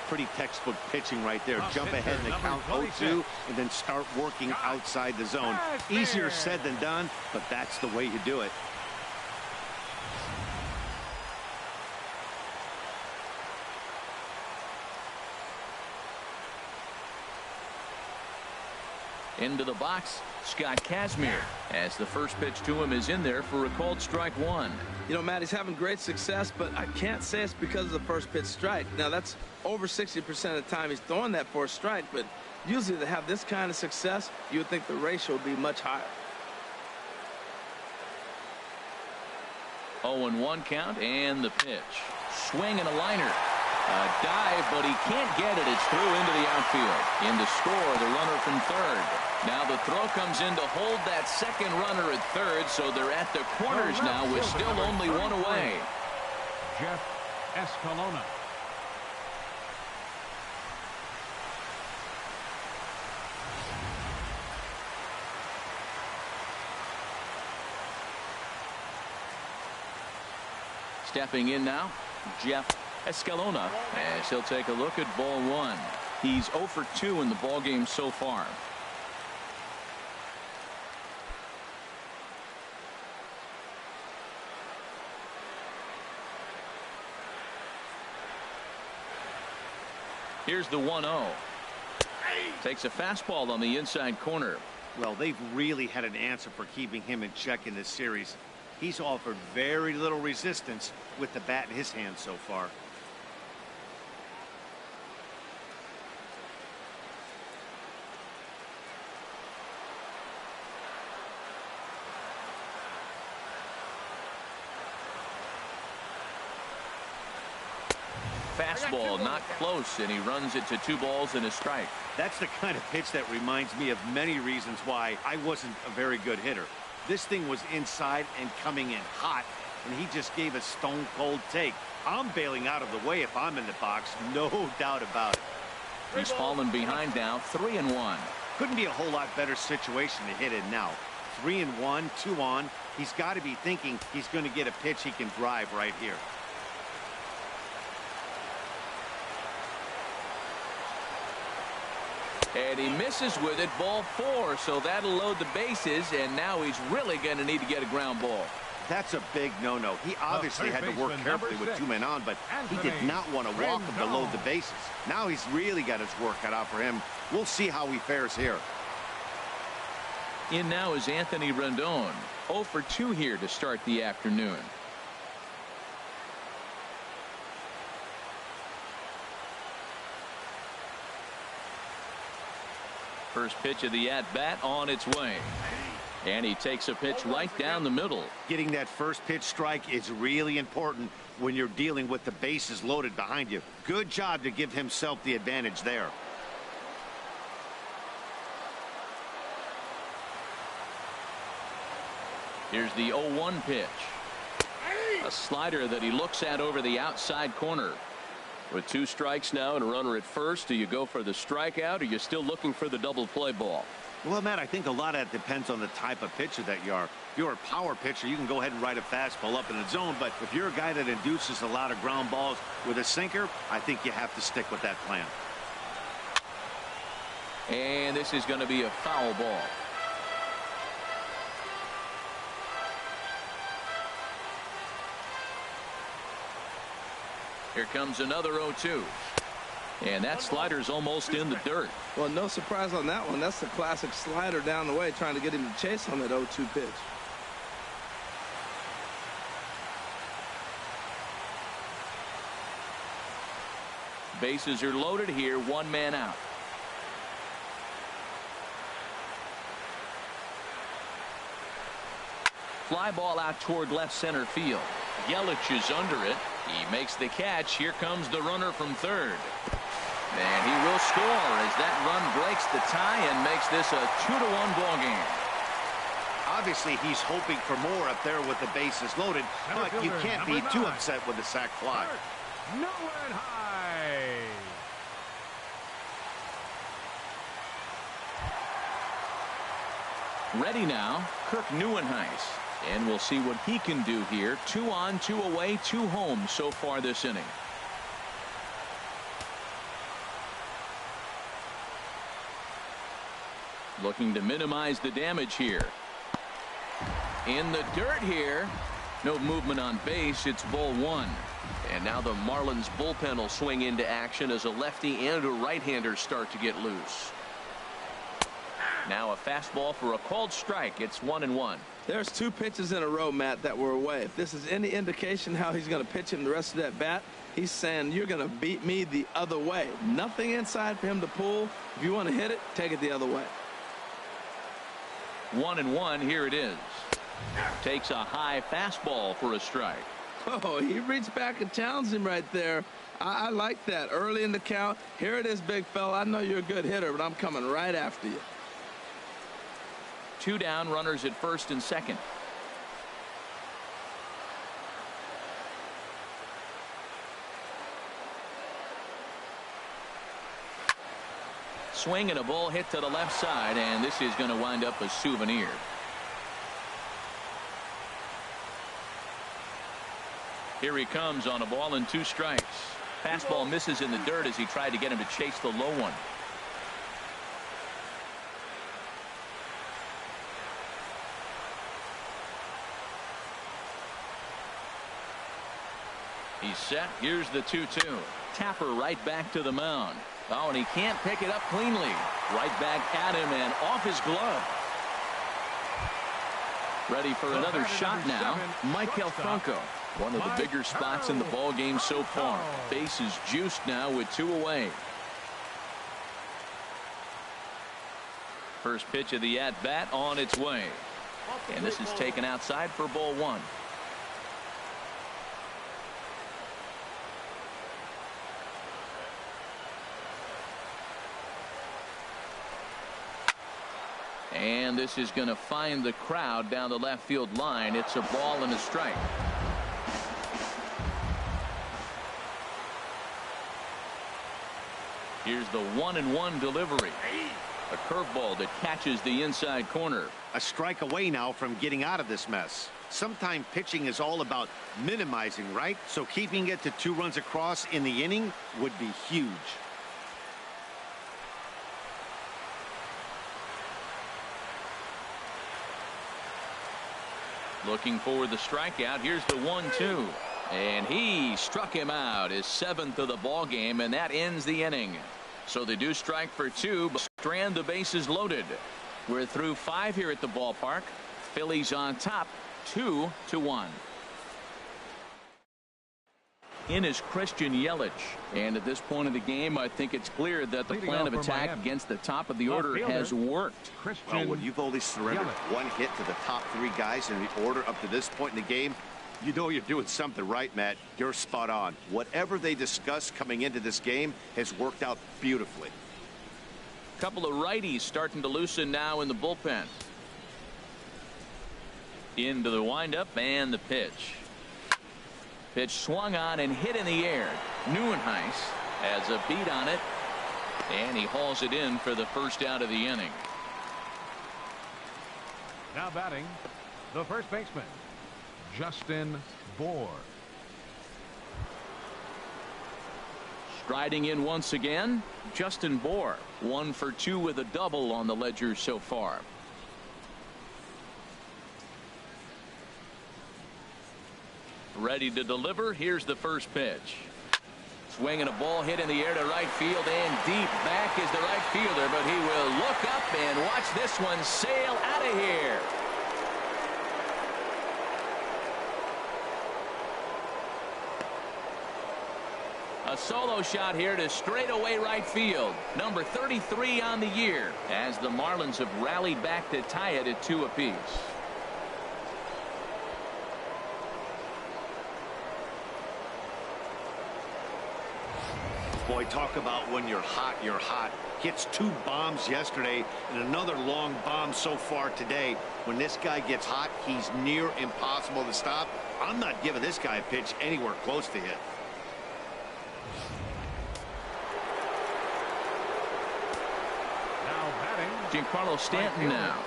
Pretty textbook pitching right there. Jump ahead in the count 0-2 and then start working outside the zone. Easier said than done, but that's the way you do it. Into the box, Scott Kazmir, as the first pitch to him is in there for a called strike 1. You know, Matt, he's having great success, but I can't say it's because of the first pitch strike. Now, that's over 60% of the time he's throwing that for a strike, but usually to have this kind of success, you would think the ratio would be much higher. 0-1 count, and the pitch. Swing and a liner. A dive, but he can't get it. It's through into the outfield. In to score, the runner from third. Now the throw comes in to hold that second runner at third, so they're at the corners now with still only one away. Jeff Escalona. Stepping in now, Jeff Escalona, as he'll take a look at ball 1. He's 0 for 2 in the ball game so far. Here's the 1-0. Takes a fastball on the inside corner. Well, they've really had an answer for keeping him in check in this series. He's offered very little resistance with the bat in his hand so far. Fastball not close, and he runs it to 2 balls and a strike. That's the kind of pitch that reminds me of many reasons why I wasn't a very good hitter. This thing was inside and coming in hot, and he just gave a stone cold take. I'm bailing out of the way if I'm in the box, no doubt about it. He's fallen behind now, 3-1. Couldn't be a whole lot better situation to hit in now. 3-1, 2 on. He's got to be thinking he's going to get a pitch he can drive right here. And he misses with it, ball 4, so that'll load the bases, and now he's really going to need to get a ground ball. That's a big no-no. He obviously had to work carefully with 2 men on, but he did not want to walk him to load the bases. Now he's really got his work cut out for him. We'll see how he fares here. In now is Anthony Rendon, 0 for 2 here to start the afternoon. First pitch of the at-bat on its way. And he takes a pitch right down the middle. Getting that first pitch strike is really important when you're dealing with the bases loaded behind you. Good job to give himself the advantage there. Here's the 0-1 pitch. A slider that he looks at over the outside corner. With 2 strikes now and a runner at first, do you go for the strikeout, or are you still looking for the double play ball? Well, Matt, I think a lot of that depends on the type of pitcher that you are. If you're a power pitcher, you can go ahead and ride a fastball up in the zone. But if you're a guy that induces a lot of ground balls with a sinker, I think you have to stick with that plan. And this is going to be a foul ball. Here comes another 0-2. And that slider's almost in the dirt. Well, no surprise on that one. That's the classic slider down the way, trying to get him to chase on that 0-2 pitch. Bases are loaded here, 1 man out. Fly ball out toward left center field. Yelich is under it. He makes the catch. Here comes the runner from third. And he will score as that run breaks the tie and makes this a 2-1 ball game. Obviously, he's hoping for more up there with the bases loaded, but you can't be too upset with the sac fly. Nowhere high. Ready now, Kirk Neuenhuis. And we'll see what he can do here. 2 on, 2 away, 2 home so far this inning. Looking to minimize the damage here. In the dirt here. No movement on base. It's ball 1. And now the Marlins bullpen will swing into action as a lefty and a right-hander start to get loose. Now a fastball for a called strike. It's 1-1. There's 2 pitches in a row, Matt, that were away. If this is any indication how he's going to pitch him the rest of that bat, he's saying you're going to beat me the other way. Nothing inside for him to pull. If you want to hit it, take it the other way. 1-1. Here it is. Takes a high fastball for a strike. Oh, he reached back and challenged him right there. I like that. Early in the count. Here it is, big fella. I know you're a good hitter, but I'm coming right after you. 2 down, runners at first and second. Swing and a ball hit to the left side, and this is going to wind up a souvenir. Here he comes on a ball and 2 strikes. Fastball misses in the dirt as he tried to get him to chase the low one. He's set. Here's the 2-2. Tapper right back to the mound. Oh, and he can't pick it up cleanly. Right back at him and off his glove. Ready for another shot now. Michael Franco. One of the bigger spots in the ball game so far. Base is juiced now with 2 away. First pitch of the at-bat on its way. And this is taken outside for ball 1. And this is going to find the crowd down the left field line. It's a ball and a strike. Here's the 1-1 delivery. A curveball that catches the inside corner. A strike away now from getting out of this mess. Sometimes pitching is all about minimizing, right? So keeping it to 2 runs across in the inning would be huge. Looking for the strikeout. Here's the 1-2. And he struck him out, his 7th of the ball game, and that ends the inning. So they do strike for 2, but strand the bases loaded. We're through 5 here at the ballpark. Phillies on top, 2-1. In is Christian Yelich. And at this point of the game, I think it's clear that the plan of attack against the top of the order has worked. Well, when you've only surrendered one hit to the top three guys in the order up to this point in the game, you know you're doing something right, Matt. You're spot on. Whatever they discussed coming into this game has worked out beautifully. Couple of righties starting to loosen now in the bullpen. Into the windup and the pitch. Pitch swung on and hit in the air. Neuenhuis has a beat on it, and he hauls it in for the first out of the inning. Now batting, the first baseman, Justin Bour. Striding in once again, Justin Bour. 1 for 2 with a double on the ledger so far. Ready to deliver. Here's the first pitch. Swinging a ball hit in the air to right field, and deep back is the right fielder, but he will look up and watch this one sail out of here. A solo shot here to straightaway right field. Number 33 on the year, as the Marlins have rallied back to tie it at 2 apiece. Boy, talk about when you're hot, you're hot. Hits 2 bombs yesterday and another long bomb so far today. When this guy gets hot, he's near impossible to stop. I'm not giving this guy a pitch anywhere close to hit. Now batting, Giancarlo Stanton now.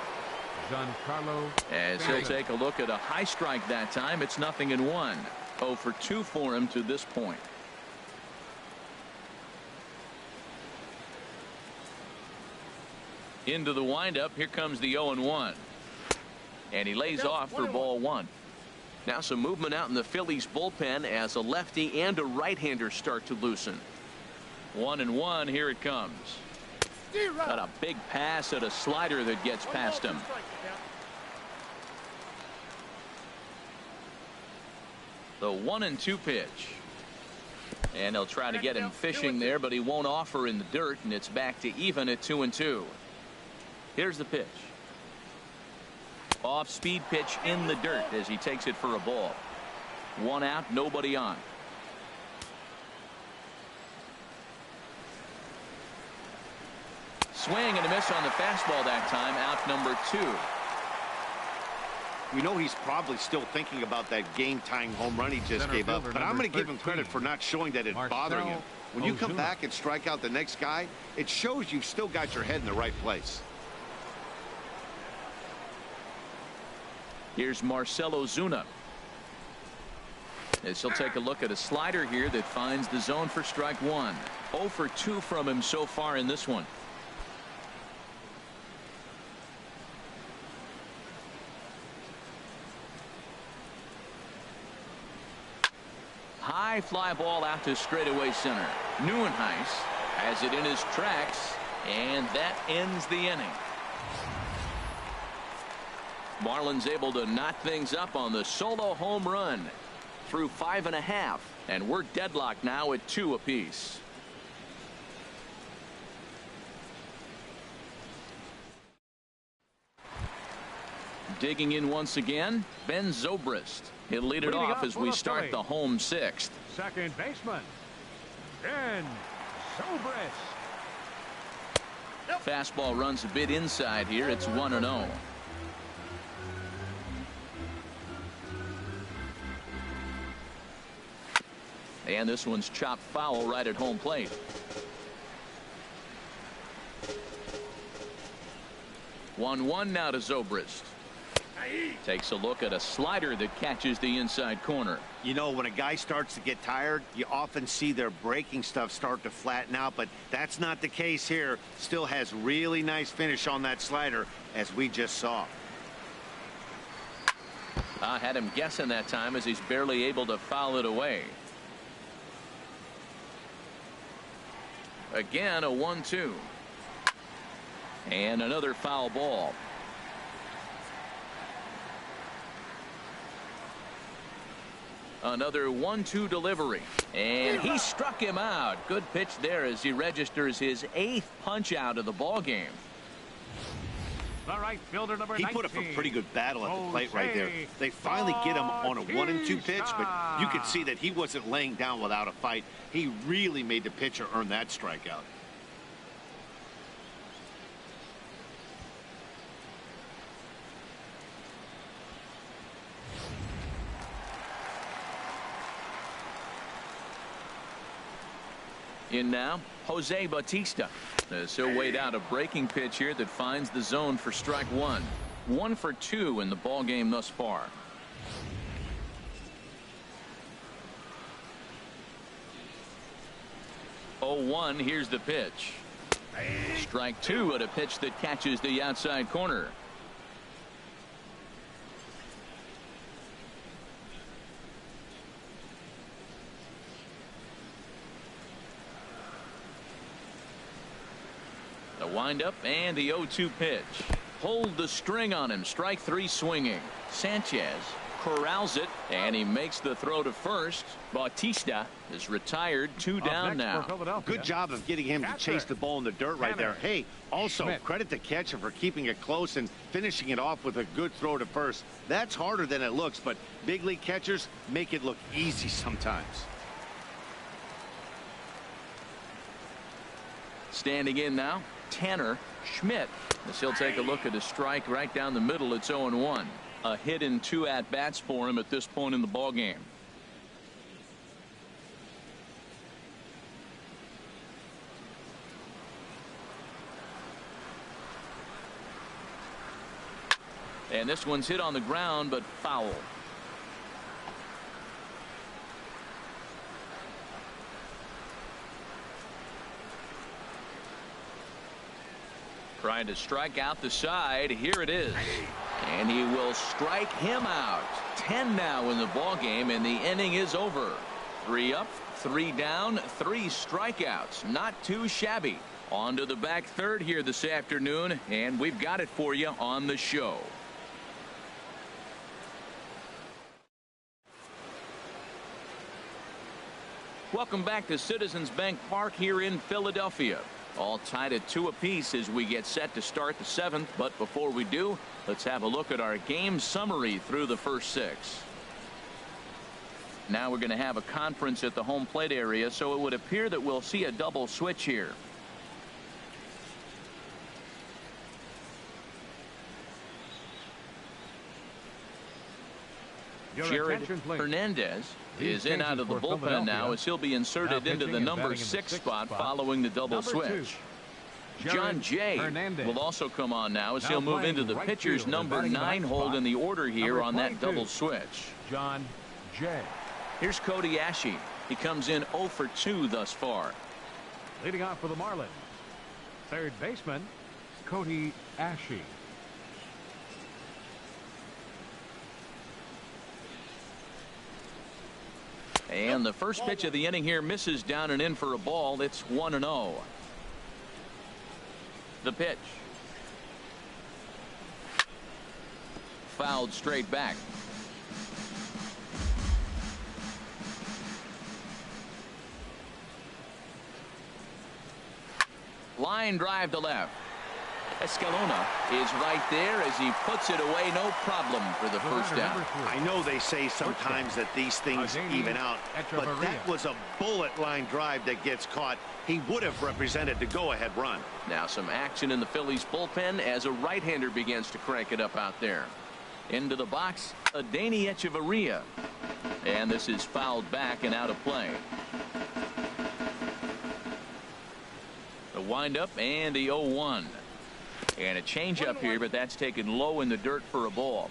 Giancarlo As he'll take a look at a high strike that time. It's 0-1. 0 for 2 for him to this point. Into the windup. Here comes the 0-1. And he lays off for ball 1. Now some movement out in the Phillies bullpen as a lefty and a right-hander start to loosen. 1-1. Here it comes. Got a big pass at a slider that gets past him. The 1-2 pitch. And they'll try to get him fishing there, but he won't offer in the dirt, and it's back to even at 2-2. Here's the pitch. Off speed pitch in the dirt as he takes it for a ball. 1 out, nobody on. Swing and a miss on the fastball that time. Out number 2. We know he's probably still thinking about that game-tying home run he just gave up, but I'm going to give him credit for not showing that it's bothering him. When you come back and strike out the next guy, it shows you've still got your head in the right place. Here's Marcell Ozuna. As he'll take a look at a slider here that finds the zone for strike 1. 0 for 2 from him so far in this one. High fly ball out to straightaway center. Neuenhuis has it in his tracks, and that ends the inning. Marlins able to knot things up on the solo home run through 5.5, and we're deadlocked now at 2 apiece. Digging in once again, Ben Zobrist. He'll lead it off as we start the home 6th. second baseman, Ben Zobrist. Fastball runs a bit inside here. It's 1-0. And this one's chopped foul right at home plate. One now to Zobrist. Takes a look at a slider that catches the inside corner. You know, when a guy starts to get tired, you often see their breaking stuff start to flatten out, but that's not the case here. Still has really nice finish on that slider, as we just saw. I had him guessing that time as he's barely able to foul it away. Again, a 1-2. And another foul ball. Another 1-2 delivery. And he struck him out. Good pitch there as he registers his 8th punch out of the ball game. The right fielder, number He 19. put up a pretty good battle at the plate right there. They finally get him on a 1-2 pitch, but you could see that he wasn't laying down without a fight. He really made the pitcher earn that strikeout. In now, Jose Bautista. As he'll wait out a breaking pitch here that finds the zone for strike one. 1 for 2 in the ball game thus far. Oh, 1. Here's the pitch. Strike 2 at a pitch that catches the outside corner. The windup and the 0-2 pitch. Hold the string on him. Strike 3 swinging. Sanchez corrals it, and he makes the throw to first. Bautista is retired. 2 down now. Good job of getting him to chase the ball in the dirt right there. Hey, also credit the catcher for keeping it close and finishing it off with a good throw to first. That's harder than it looks, but big league catchers make it look easy sometimes. Standing in now, Tanner Schmidt. As he'll take a look at a strike right down the middle. It's 0-1. A hit in 2 at-bats for him at this point in the ball game. And this one's hit on the ground, but foul. Trying to strike out the side. Here it is. And he will strike him out. 10 now in the ball game, and the inning is over. 3 up, 3 down, 3 strikeouts. Not too shabby. On to the back third here this afternoon, and we've got it for you on the show. Welcome back to Citizens Bank Park here in Philadelphia. All tied at 2 apiece as we get set to start the 7th. But before we do, let's have a look at our game summary through the first 6. Now we're going to have a conference at the home plate area, so it would appear that we'll see a double switch here. Jared Hernandez is in out of the bullpen now as he'll be inserted into the number 6 spot following the double switch. John Jay will also come on now as he'll move into the pitcher's number 9 hold in the order here on that double switch. John Jay. Here's Cody Ashe. He comes in 0 for 2 thus far. Leading off for the Marlins, third baseman Cody Ashe. And the first pitch of the inning here misses down and in for a ball. It's 1-0. The pitch. Fouled straight back. Line drive to left. Escalona is right there as he puts it away. No problem for the first down. I know they say sometimes that these things even out, but that was a bullet line drive that gets caught. He would have represented the go-ahead run. Now some action in the Phillies bullpen as a right-hander begins to crank it up out there. Into the box, Adeiny Echeverria. And this is fouled back and out of play. The windup and the 0-1. And a changeup here, but that's taken low in the dirt for a ball.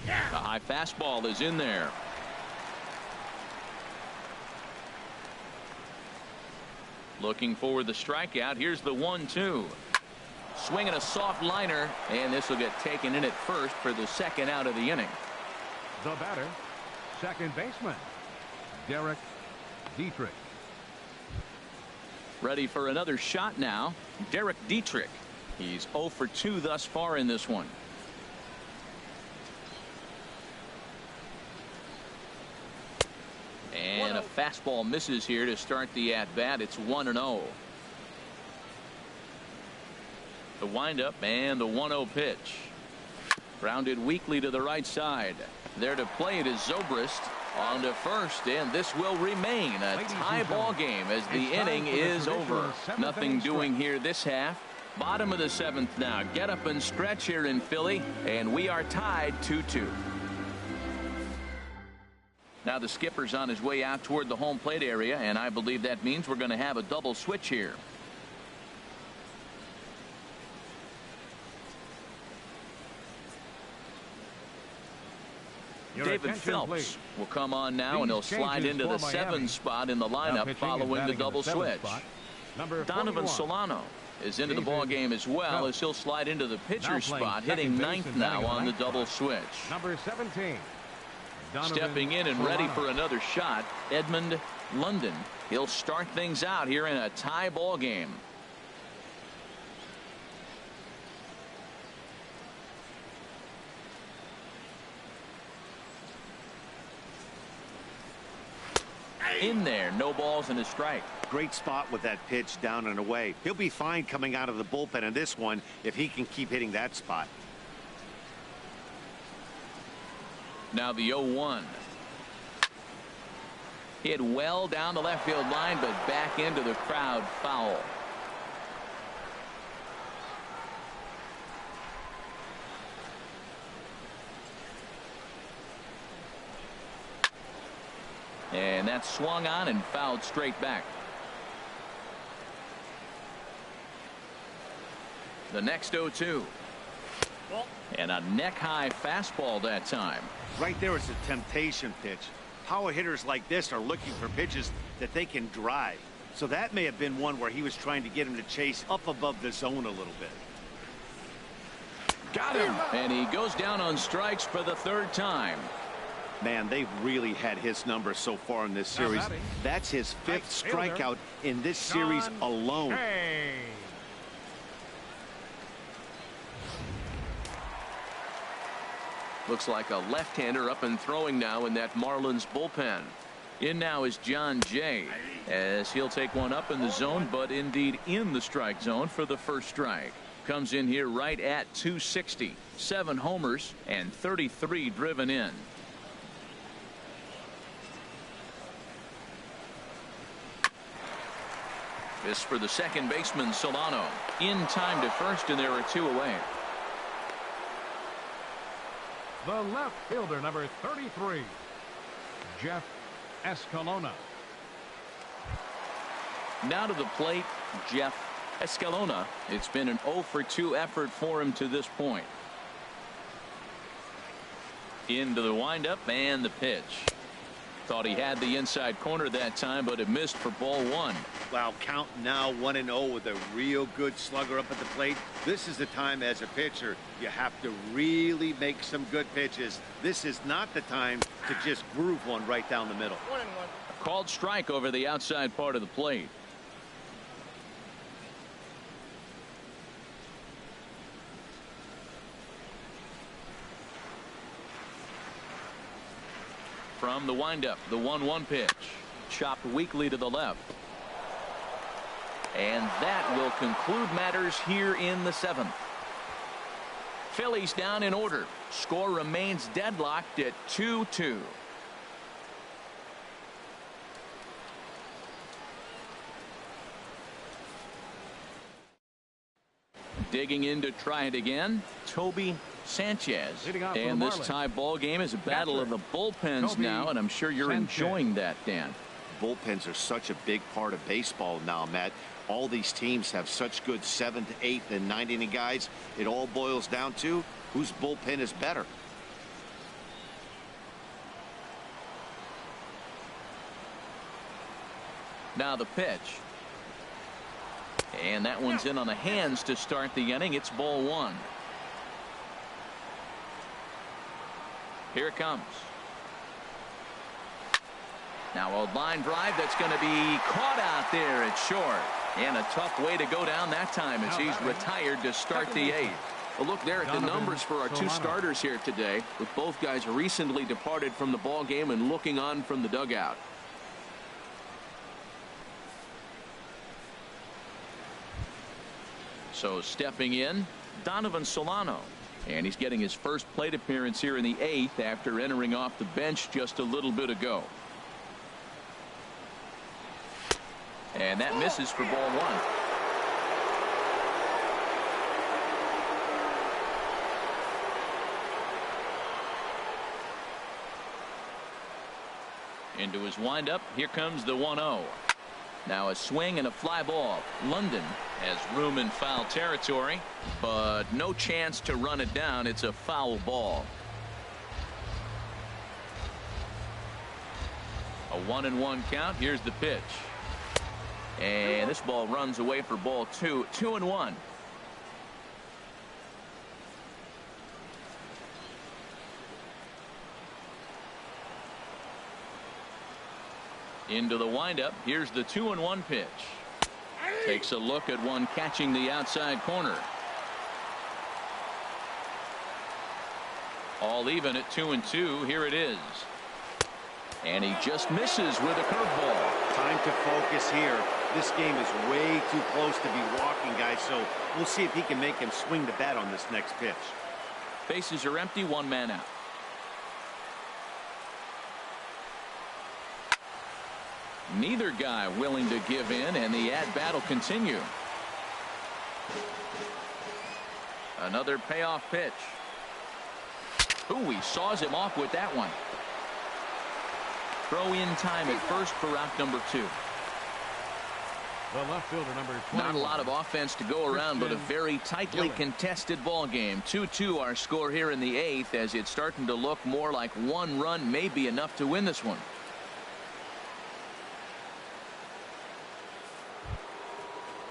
The high fastball is in there. Looking for the strikeout. Here's the 1-2. Swinging a soft liner, and this will get taken in at first for the second out of the inning. The batter, second baseman Derek Dietrich. Ready for another shot now. Derek Dietrich. He's 0 for 2 thus far in this one. And a fastball misses here to start the at-bat. It's 1-0. The windup and the 1-0 pitch. Grounded weakly to the right side. There to play it is Zobrist on to first, and this will remain a tie ball game as the inning is over. Nothing doing here this half. Bottom of the 7th now. Get up and stretch here in Philly, and we are tied 2-2. Now the skipper's on his way out toward the home plate area, and I believe that means we're going to have a double switch here. David Phelps will come on now, and he'll slide into the 7 spot in the lineup following the double switch. Donovan Solano is into the ball game as well, as he'll slide into the pitcher spot, hitting 9th now on the double switch. Number 17. Stepping in and ready for another shot, Edmund London. He'll start things out here in a tie ball game. In there, no balls and a strike. Great spot with that pitch down and away. He'll be fine coming out of the bullpen in this one if he can keep hitting that spot. Now the 0-1. Hit well down the left field line, but back into the crowd, foul. And that's swung on and fouled straight back. The next 0-2. And a neck-high fastball that time. Right there is a temptation pitch. Power hitters like this are looking for pitches that they can drive. So that may have been one where he was trying to get him to chase up above the zone a little bit. Got him. And he goes down on strikes for the 3rd time. Man, they've really had his number so far in this series. That's his 5th strikeout in this series alone. Looks like a left-hander up and throwing now in that Marlins bullpen. In now is John Jay, as he'll take one up in the zone, but indeed in the strike zone for the first strike. Comes in here right at 260. 7 homers and 33 driven in. This for the second baseman, Solano. In time to first, and there are 2 away. The left fielder, number 33, Jeff Escalona. Now to the plate, Jeff Escalona. It's been an 0 for 2 effort for him to this point. Into the windup and the pitch. Thought he had the inside corner that time, but it missed for ball 1. Wow, count now 1-0 with a real good slugger up at the plate. This is the time as a pitcher you have to really make some good pitches. This is not the time to just groove one right down the middle. 1-1. A called strike over the outside part of the plate. From the windup, the 1-1 pitch. Chopped weakly to the left. And that will conclude matters here in the 7th. Phillies down in order. Score remains deadlocked at 2-2. Digging in to try it again, Toby Sanchez. And this tie ball game is a battle of the bullpens now, and I'm sure you're enjoying that, Dan. Bullpens are such a big part of baseball now, Matt. All these teams have such good 7th, 8th, and 9th inning guys. It all boils down to whose bullpen is better. Now the pitch. And that one's in on the hands to start the inning. It's ball 1. Here it comes. Now a line drive that's going to be caught out there at short. And a tough way to go down that time as he's retired to start the 8th. Well, look there at the numbers for our two starters here today, with both guys recently departed from the ball game and looking on from the dugout. So stepping in, Donovan Solano. And he's getting his first plate appearance here in the 8th after entering off the bench just a little bit ago. And that misses for ball 1. Into his windup. Here comes the 1-0. Now a swing and a fly ball. London has room in foul territory, but no chance to run it down. It's a foul ball. A 1-1 count. Here's the pitch. And this ball runs away for ball 2. 2-1. Into the windup. Here's the 2-1 pitch. Takes a look at one catching the outside corner. All even at 2-2. Here it is. And he just misses with a curveball. Time to focus here. This game is way too close to be walking, guys, so we'll see if he can make him swing the bat on this next pitch. Bases are empty. 1 man out. Neither guy willing to give in, and the at-bat will continue. Another payoff pitch. Ooh, he saws him off with that one. Throw in time at first for out number 2. The left fielder, number 21. Not a lot of offense to go around, but a very tightly contested ball game. 2-2 our score here in the 8th, as it's starting to look more like 1 run may be enough to win this one.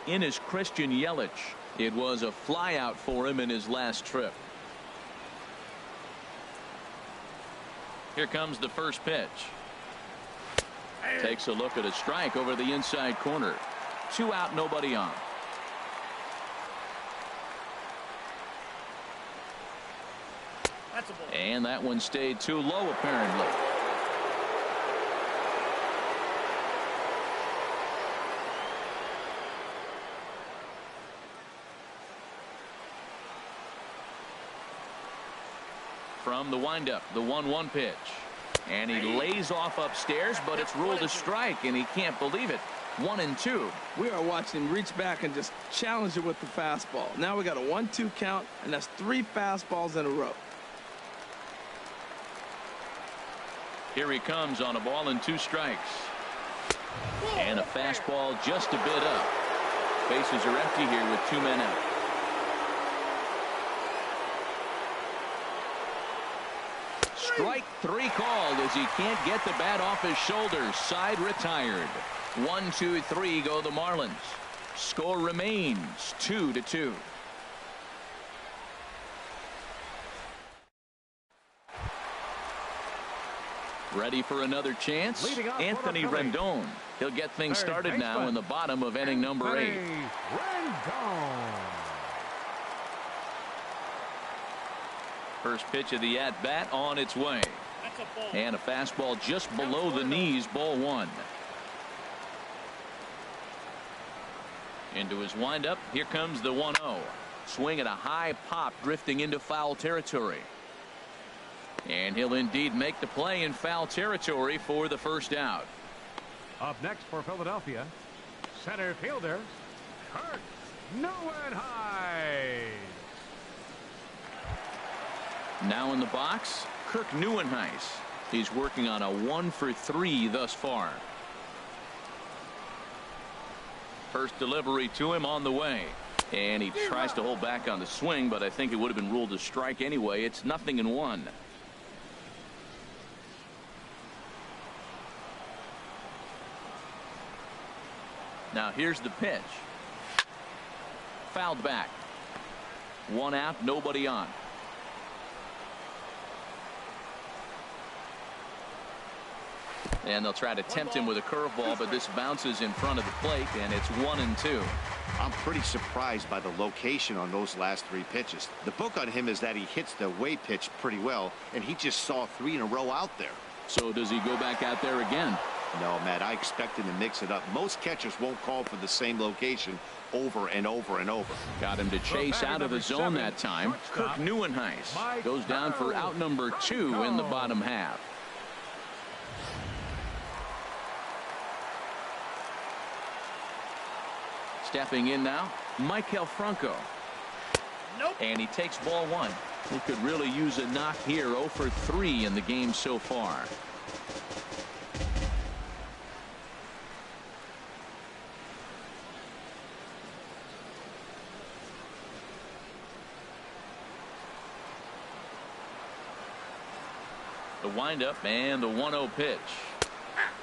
In is Christian Yelich. It was a flyout for him in his last trip. Here comes the first pitch. Takes a look at a strike over the inside corner. 2 out, nobody on. That's a ball. And that one stayed too low, apparently. From the windup, the 1-1 pitch. And he lays off upstairs, but it's ruled a strike, and he can't believe it. 1-2. We are watching him reach back and just challenge it with the fastball. Now we got a 1-2 count, and that's 3 fastballs in a row. Here he comes on a ball and 2 strikes. And a fastball just a bit up. Bases are empty here with 2 men out. Strike 3 called as he can't get the bat off his shoulders. Side retired. 1-2-3 go the Marlins. Score remains 2-2. Ready for another chance? Anthony Rendon. He'll get things started now in the bottom of inning number 8. First pitch of the at-bat on its way. That's a ball. And a fastball just below the knees, ball 1. Into his windup. Here comes the 1-0. Swing at a high pop, drifting into foul territory. And he'll indeed make the play in foul territory for the first out. Up next for Philadelphia, center fielder Kirk Neuenheis. Now in the box, Kirk Neuenheis. He's working on a 1-for-3 thus far. First delivery to him on the way. And he tries to hold back on the swing, but I think it would have been ruled a strike anyway. It's 0-1. Now here's the pitch. Fouled back. 1 out, nobody on. And they'll try to tempt him with a curveball, but this bounces in front of the plate, and it's 1-2. I'm pretty surprised by the location on those last 3 pitches. The book on him is that he hits the away pitch pretty well, and he just saw 3 in a row out there. So does he go back out there again? No, Matt, I expect him to mix it up. Most catchers won't call for the same location over and over and over. Got him to chase out of the zone that time. Kirk Neuenhuis goes down for out number 2 in the bottom half. Stepping in now, Maikel Franco. Nope. And he takes ball 1. He could really use a knock here. 0 for 3 in the game so far. The windup and the 1-0 pitch.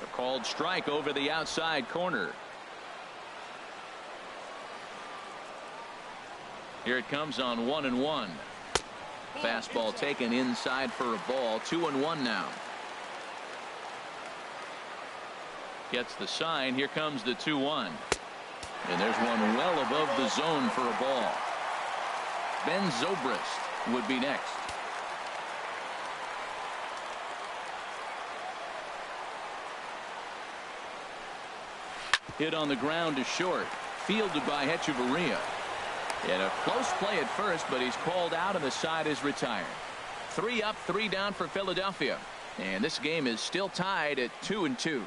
A called strike over the outside corner. Here it comes on 1-1. Fastball taken inside for a ball. 2-1 now. Gets the sign. Here comes the 2-1. And there's one well above the zone for a ball. Ben Zobrist would be next. Hit on the ground to short. Fielded by Hechavarria. And a close play at first, but he's called out and the side is retired. 3 up, 3 down for Philadelphia. And this game is still tied at 2-2.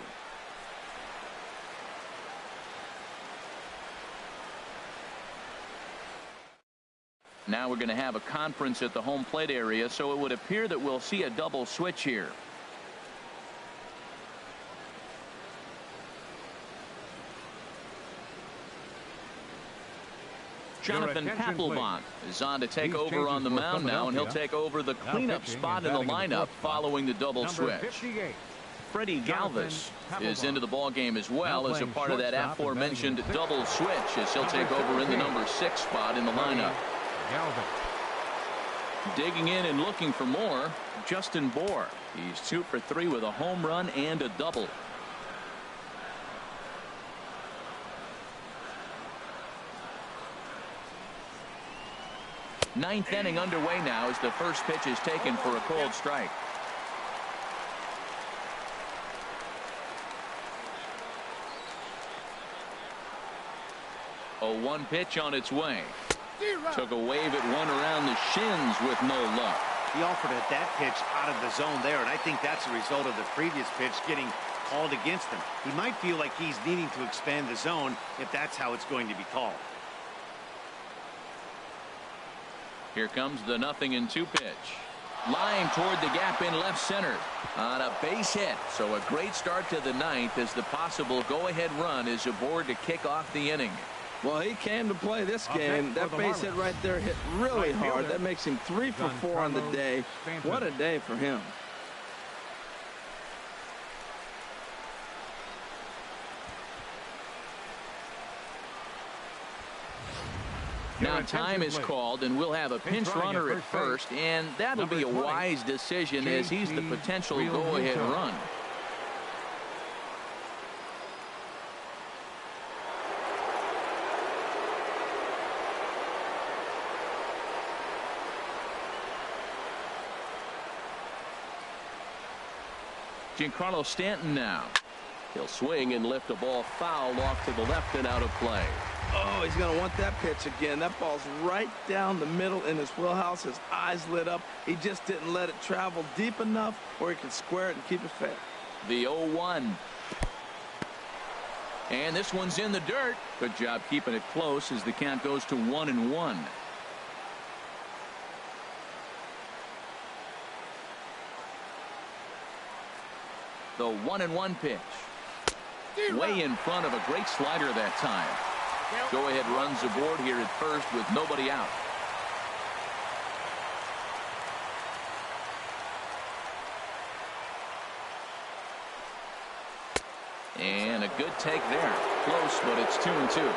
Now we're going to have a conference at the home plate area, so it would appear that we'll see a double switch here. Jonathan Papelbon is on to take over on the mound now, and he'll take over the cleanup spot in the lineup following the double switch. Freddie Galvis is into the ball game as well as a part of that aforementioned double switch, as he'll take over in the number 6 spot in the lineup. Digging in and looking for more, Justin Bour. He's 2 for 3 with a home run and a double. Ninth inning underway now as the first pitch is taken for a cold strike. A 1 pitch on its way. Took a wave at one around the shins with no luck. He offered at that pitch out of the zone there, and I think that's a result of the previous pitch getting called against him. He might feel like he's needing to expand the zone if that's how it's going to be called. Here comes the 0-2 pitch. Line toward the gap in left center on a base hit. So a great start to the 9th as the possible go-ahead run is aboard to kick off the inning. Well, he came to play this game. That base hit right there hit really hard. That makes him 3 for 4 on the day. What a day for him. Now time is called, and we'll have a pinch runner at first, and that'll be a wise decision as he's the potential go-ahead run. Giancarlo Stanton now. He'll swing and lift a ball foul off to the left and out of play. Oh, he's going to want that pitch again. That ball's right down the middle in his wheelhouse. His eyes lit up. He just didn't let it travel deep enough where he can square it and keep it fair. The 0-1. And this one's in the dirt. Good job keeping it close as the count goes to 1-1. The 1-1 pitch. Way in front of a great slider that time. Go-ahead runs aboard here at first with nobody out. And a good take there. Close, but it's 2-2.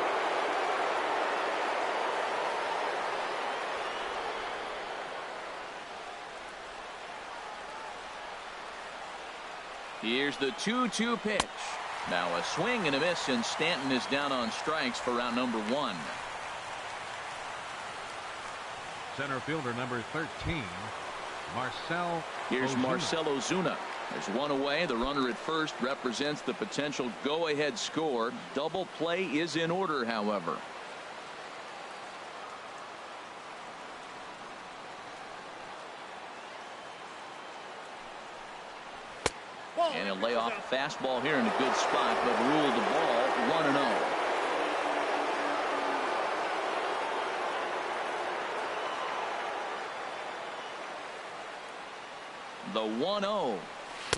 Here's the 2-2 pitch. Now a swing and a miss, and Stanton is down on strikes for round number 1. Center fielder number 13, Marcell. Here's Marcell Ozuna. There's one away. The runner at first represents the potential go-ahead score. Double play is in order, however. And he'll lay off a fastball here in a good spot, but ruled the ball 1-0. The 1-0.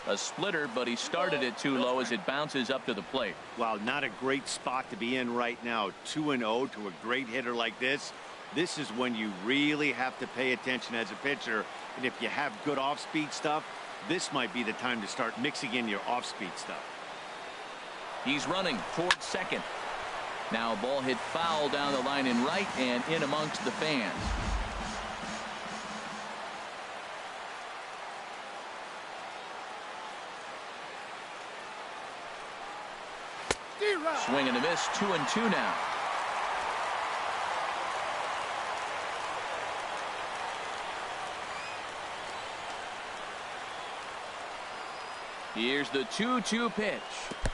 A splitter, but he started it too low as it bounces up to the plate. Wow, not a great spot to be in right now. 2-0 to a great hitter like this. This is when you really have to pay attention as a pitcher. And if you have good off-speed stuff, this might be the time to start mixing in your off-speed stuff. He's running towards second. Now a ball hit foul down the line in right and in amongst the fans. Swing and a miss, 2-2 now. Here's the 2-2 pitch.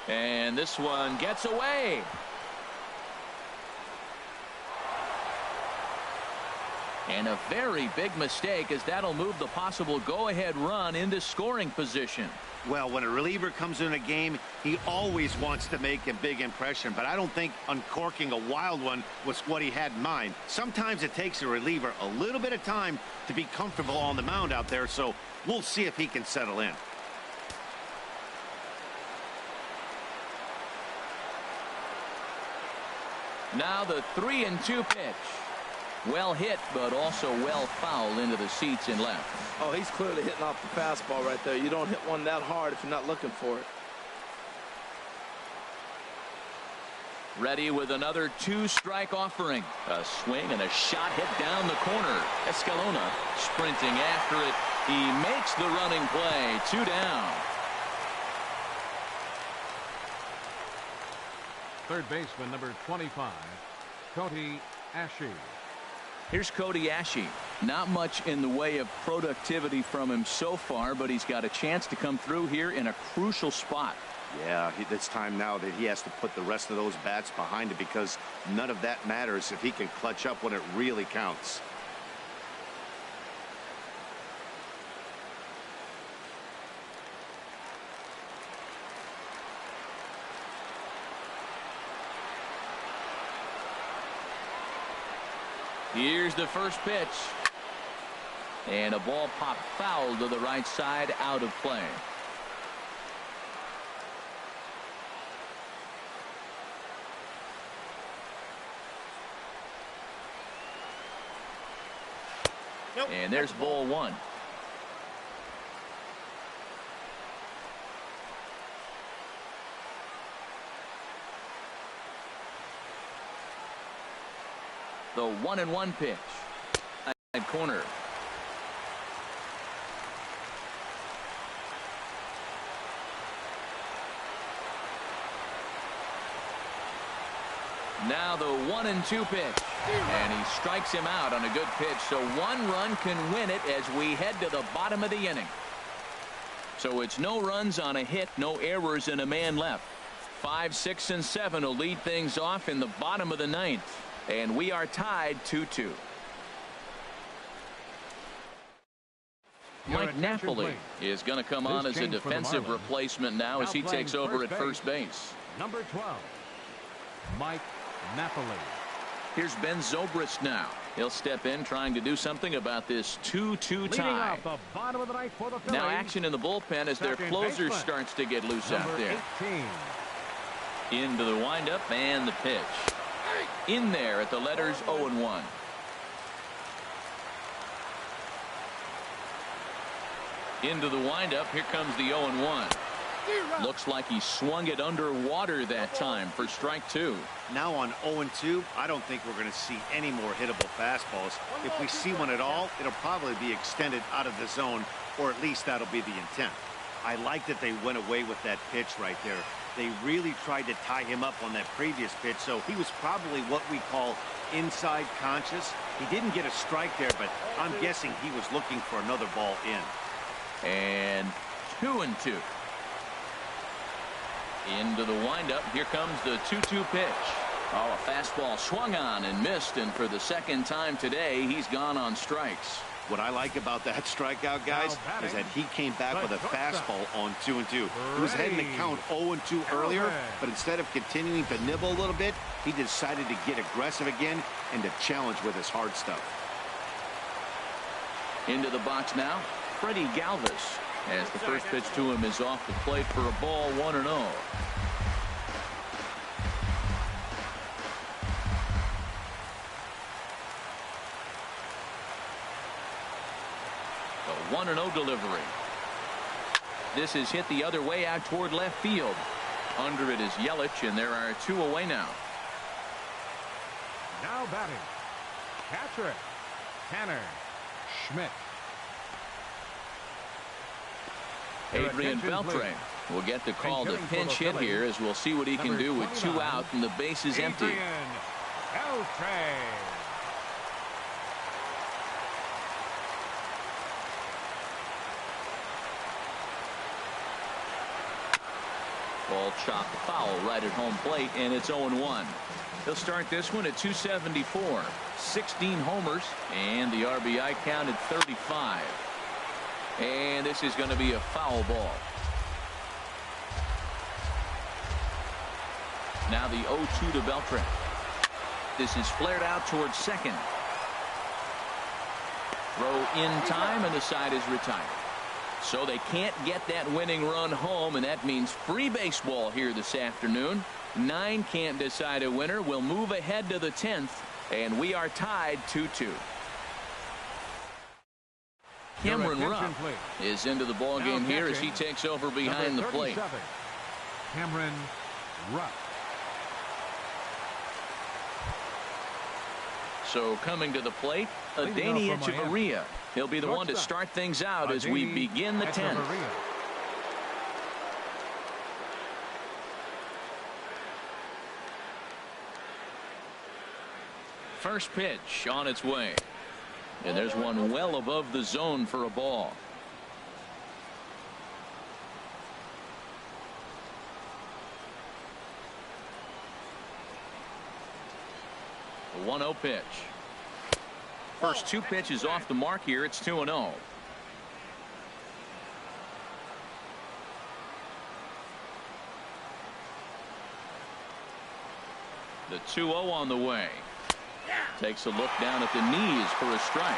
And this one gets away. And a very big mistake, as that'll move the possible go-ahead run into scoring position. Well, when a reliever comes in a game, he always wants to make a big impression, but I don't think uncorking a wild one was what he had in mind. Sometimes it takes a reliever a little bit of time to be comfortable on the mound out there, so we'll see if he can settle in. Now the 3-2 pitch. Well hit, but also well fouled into the seats in left. Oh, he's clearly hitting off the fastball right there. You don't hit one that hard if you're not looking for it. Ready with another 2-strike offering. A swing and a shot hit down the corner. Escalona sprinting after it. He makes the running play. 2 down. Third baseman number 25, Cody Ashe. Here's Cody Ashe. Not much in the way of productivity from him so far, but he's got a chance to come through here in a crucial spot. Yeah, it's time now that he has to put the rest of those bats behind it, because none of that matters if he can clutch up when it really counts. Here's the first pitch. And a ball popped foul to the right side, out of play. Nope. And there's ball 1. The 1-1 pitch. At corner. Now the 1-2 pitch. And he strikes him out on a good pitch. So 1 run can win it as we head to the bottom of the inning. So it's no runs on a hit, no errors, and a man left. 5, 6, and 7 will lead things off in the bottom of the 9th. And we are tied 2-2. Mike Napoli is going to come on as a defensive replacement now as he takes over at first base. Number 12, Mike Napoli. Here's Ben Zobrist now. He'll step in trying to do something about this 2-2 tie. Off the bottom of the ninth for the Phillies. Now action in the bullpen as their closer starts to get loose out there. 18. Into the windup and the pitch. In there at the letters 0-1. Into the windup. Here comes the 0-1. Looks like he swung it underwater that time for strike 2. Now on 0-2, I don't think we're going to see any more hittable fastballs. If we see one at all, it'll probably be extended out of the zone, or at least that'll be the intent. I like that they went away with that pitch right there. They really tried to tie him up on that previous pitch, so he was probably what we call inside conscious. He didn't get a strike there, but I'm guessing he was looking for another ball in. And 2-2. Into the windup. Here comes the 2-2 pitch. Oh, a fastball swung on and missed, and for the second time today, he's gone on strikes. What I like about that strikeout, guys, is that he came back with a fastball on 2-2. He was heading to count 0-2 earlier, but instead of continuing to nibble a little bit, he decided to get aggressive again and to challenge with his hard stuff. Into the box now, Freddie Galvis, as the first pitch to him is off the plate for a ball, 1-0. The 1-0 delivery. This is hit the other way out toward left field. Under it is Yelich, and there are 2 away now. Now batting, catcher, Tanner Schmidt. Adrian Beltre will get the call to pinch hit here, as we'll see what he can do with 2 out and the base is empty. Beltre. Ball chopped foul right at home plate, and it's 0-1. He'll start this one at 274. 16 homers, and the RBI count at 35. And this is going to be a foul ball. Now the 0-2 to Beltran. This is flared out towards second. Throw in time, and the side is retired. So they can't get that winning run home, and that means free baseball here this afternoon. 9 can't decide a winner. We'll move ahead to the 10th, and we are tied 2-2. Cameron Rupp is into the ball game here as he takes over behind the plate. Cameron Rupp. So coming to the plate, Adeiny Echeverria. He'll be the one to start things out as we begin the 10th. First pitch on its way. And there's one well above the zone for a ball. The 1-0 pitch. First 2 pitches off the mark here. It's 2-0. The 2-0 on the way. Takes a look down at the knees for a strike.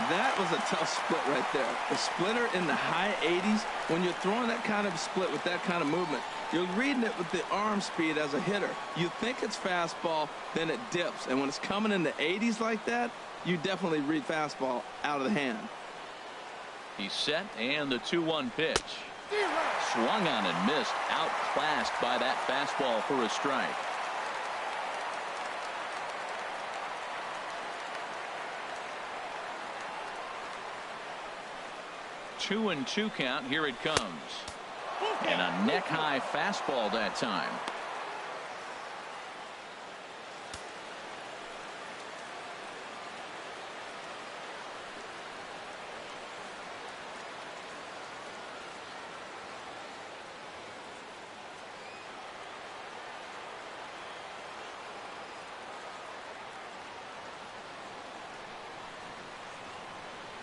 That was a tough split right there. A splitter in the high 80s. When you're throwing that kind of split with that kind of movement, you're reading it with the arm speed as a hitter. You think it's fastball, then it dips. And when it's coming in the 80s like that, you definitely read fastball out of the hand. He's set, and the 2-1 pitch. Swung on and missed. Outclassed by that fastball for a strike. Two and 2 count. Here it comes. And a neck-high fastball that time.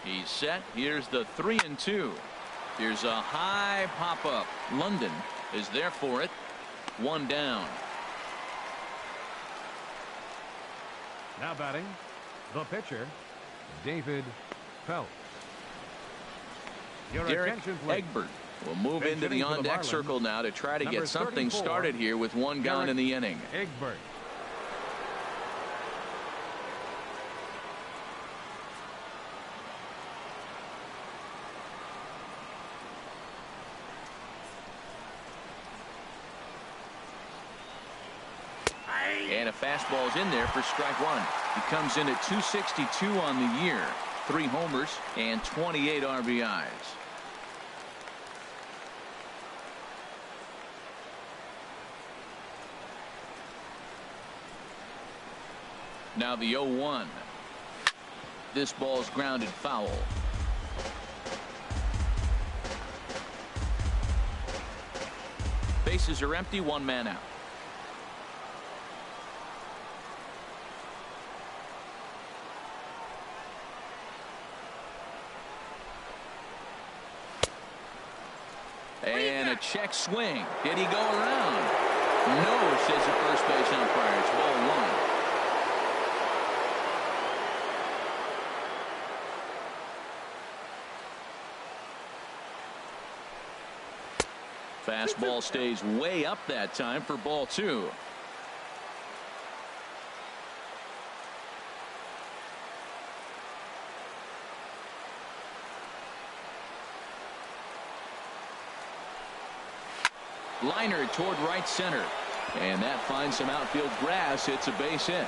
He's set. Here's the 3-2. Here's a high pop-up. London is there for it. 1 down. Now batting, the pitcher, David Phelps. Derek Egbert will move into the on-deck circle now to try to get something started here with 1 gone in the inning. Egbert. And a fastball's in there for strike 1. He comes in at 262 on the year. 3 homers and 28 RBIs. Now the 0-1. This ball's grounded foul. Bases are empty, one man out. And a check swing. Did he go around? No, says the first base umpire. It's ball one. Fastball stays way up that time for ball two. Liner toward right center. And that finds some outfield grass. It's a base hit.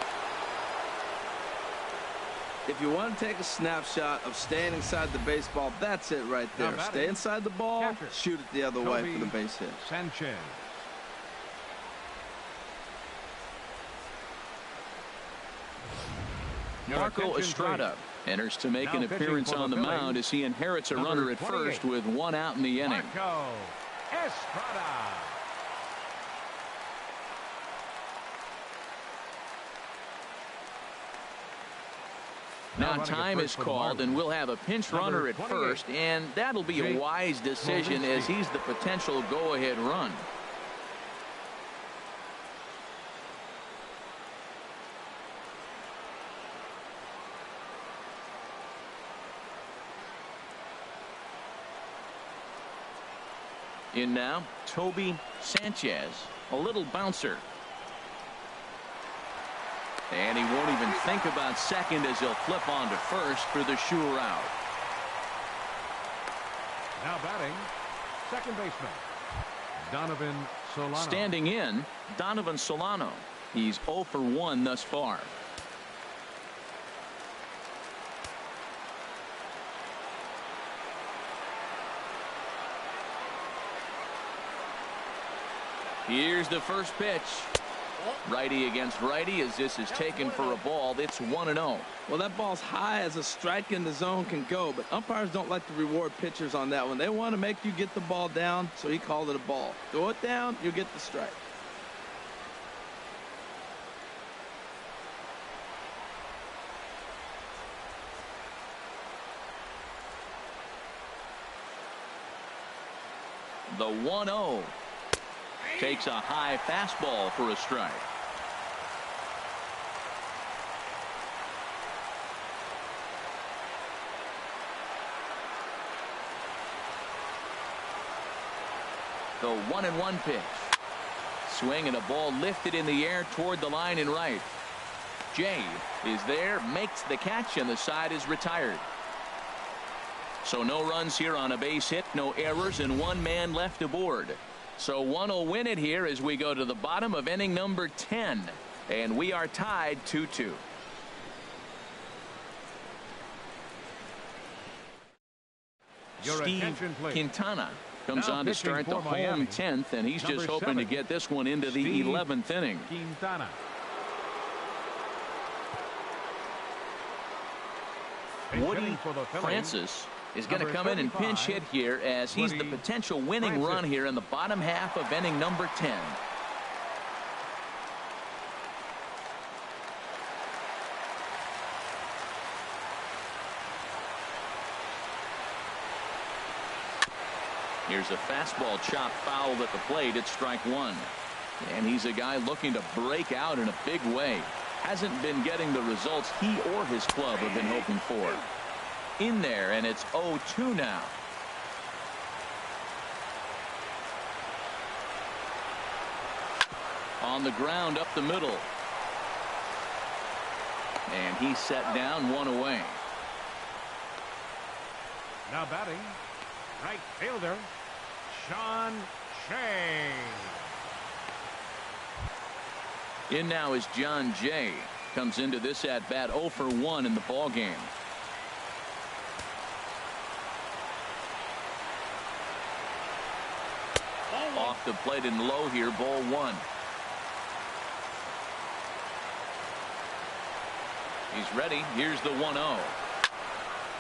If you want to take a snapshot of staying inside the baseball, that's it right there. Stay inside the ball, Catcher. shoot it the other way for the base hit. Sanchez. Marco Estrada enters to make Now an pitching appearance for the on the Phillies, mound as he inherits a number runner at 28. first with one out in the inning. Marco Estrada. Now running at time first is for the called, Marlins. and we'll have a pinch Number runner at 28. first, and that'll be a wise decision as he's the potential go-ahead run. In now, Toby Sanchez, a little bouncer. And he won't even think about second as he'll flip on to first for the sure out. Now batting, second baseman, Donovan Solano. Standing in, Donovan Solano. He's 0 for 1 thus far. Here's the first pitch. Righty against righty as this is taken for a ball. It's 1-0. Well, that ball's high as a strike in the zone can go, but umpires don't like to reward pitchers on that one. They want to make you get the ball down, so he called it a ball. Throw it down, you get the strike. The 1-0 takes a high fastball for a strike. The 1-1 pitch. Swing and a ball lifted in the air toward the line in right. Jay is there, makes the catch, and the side is retired. So no runs here on a base hit, no errors, and one man left aboard. So one will win it here as we go to the bottom of inning number 10. And we are tied 2-2. Steve Quintana comes Now on to pitching start the for Miami, home 10th, and he's just number hoping to 7, get this one into the Steve 11th inning. Quintana. Woody Francis is going to come in and pinch hit here as he's the potential winning run here in the bottom half of inning number 10. Here's a fastball chopped foul at the plate. It's strike one. And he's a guy looking to break out in a big way. Hasn't been getting the results he or his club have been hoping for. In there, and it's 0-2 now. On the ground up the middle. And he's set down, one away. Now batting, right fielder, Sean Shea. In now is John Jay. Comes into this at bat 0 for 1 in the ball game. Off the plate and low here, ball one. He's ready. Here's the 1-0.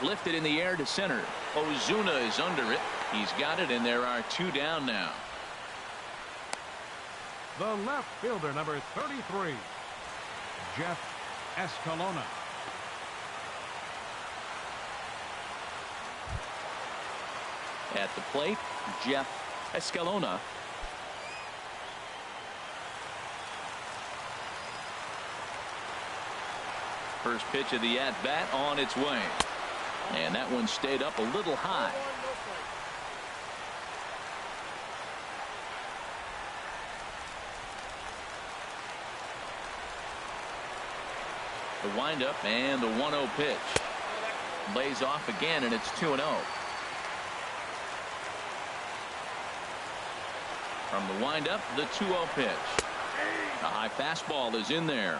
Lifted in the air to center. Ozuna is under it. He's got it, and there are 2 down now. The left fielder, number 33, Jeff Escalona. At the plate, Jeff Escalona. First pitch of the at-bat on its way. And that one stayed up a little high. The windup and the 1-0 pitch. Lays off again, and it's 2-0. From the windup, the 2-0 pitch. A high fastball is in there.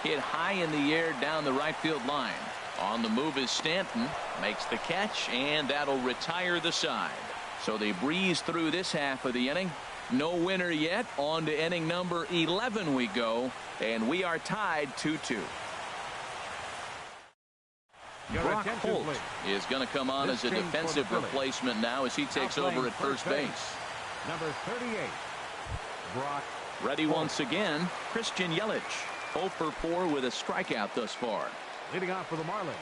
Hit high in the air down the right field line. On the move is Stanton. Makes the catch, and that'll retire the side. So they breeze through this half of the inning. No winner yet. On to inning number 11 we go, and we are tied 2-2. Brock Holt is going to come on as a defensive replacement now as he takes over at first base. Number 38, Brock. Ready once again, Christian Yelich. 0 for 4 with a strikeout thus far. Leading off for the Marlins,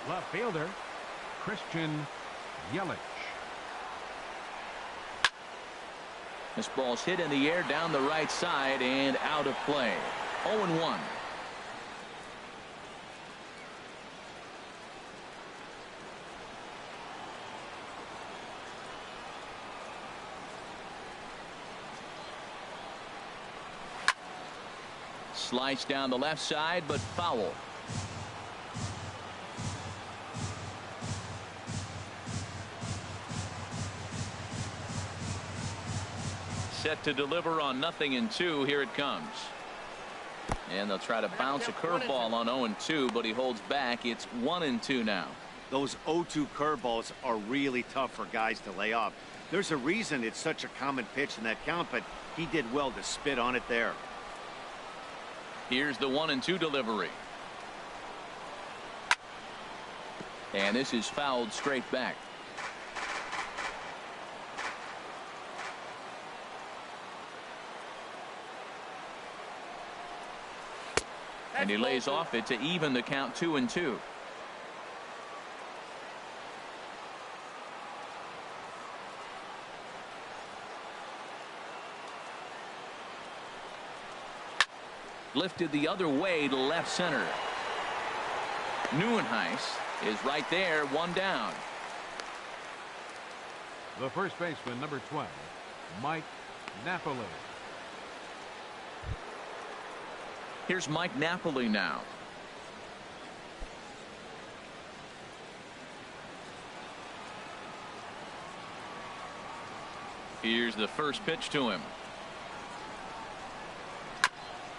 left fielder Christian Yelich. This ball's hit in the air down the right side and out of play. 0-1. Slice down the left side, but foul. Set to deliver on 0-2. Here it comes. And they'll try to bounce a curveball on 0-2, but he holds back. It's 1-2 now. Those 0-2 curveballs are really tough for guys to lay off. There's a reason it's such a common pitch in that count, but he did well to spit on it there. Here's the 1-2 delivery. And this is fouled straight back. And he lays off it to even the count 2-2. Lifted the other way to left center. Neuenhuis is right there, 1 down. The first baseman, number 12, Mike Napoli. Here's Mike Napoli now. Here's the first pitch to him.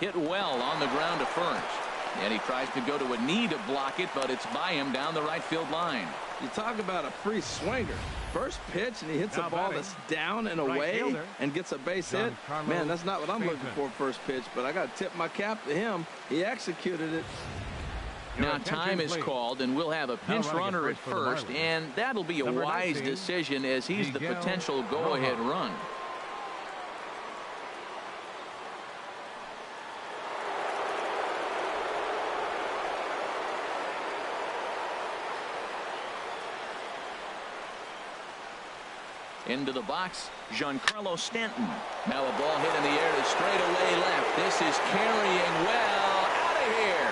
Hit well on the ground to first. And he tries to go to a knee to block it, but it's by him down the right field line. You talk about a free swinger. First pitch, and he hits a ball that's down and away and gets a base hit. Man, that's not what I'm looking for first pitch, but I got to tip my cap to him. He executed it. Now time is called, and we'll have a pinch runner at first, and that'll be a wise decision as he's the potential go-ahead run. Into the box, Giancarlo Stanton. Now a ball hit in the air to straightaway left. This is carrying well. Out of here.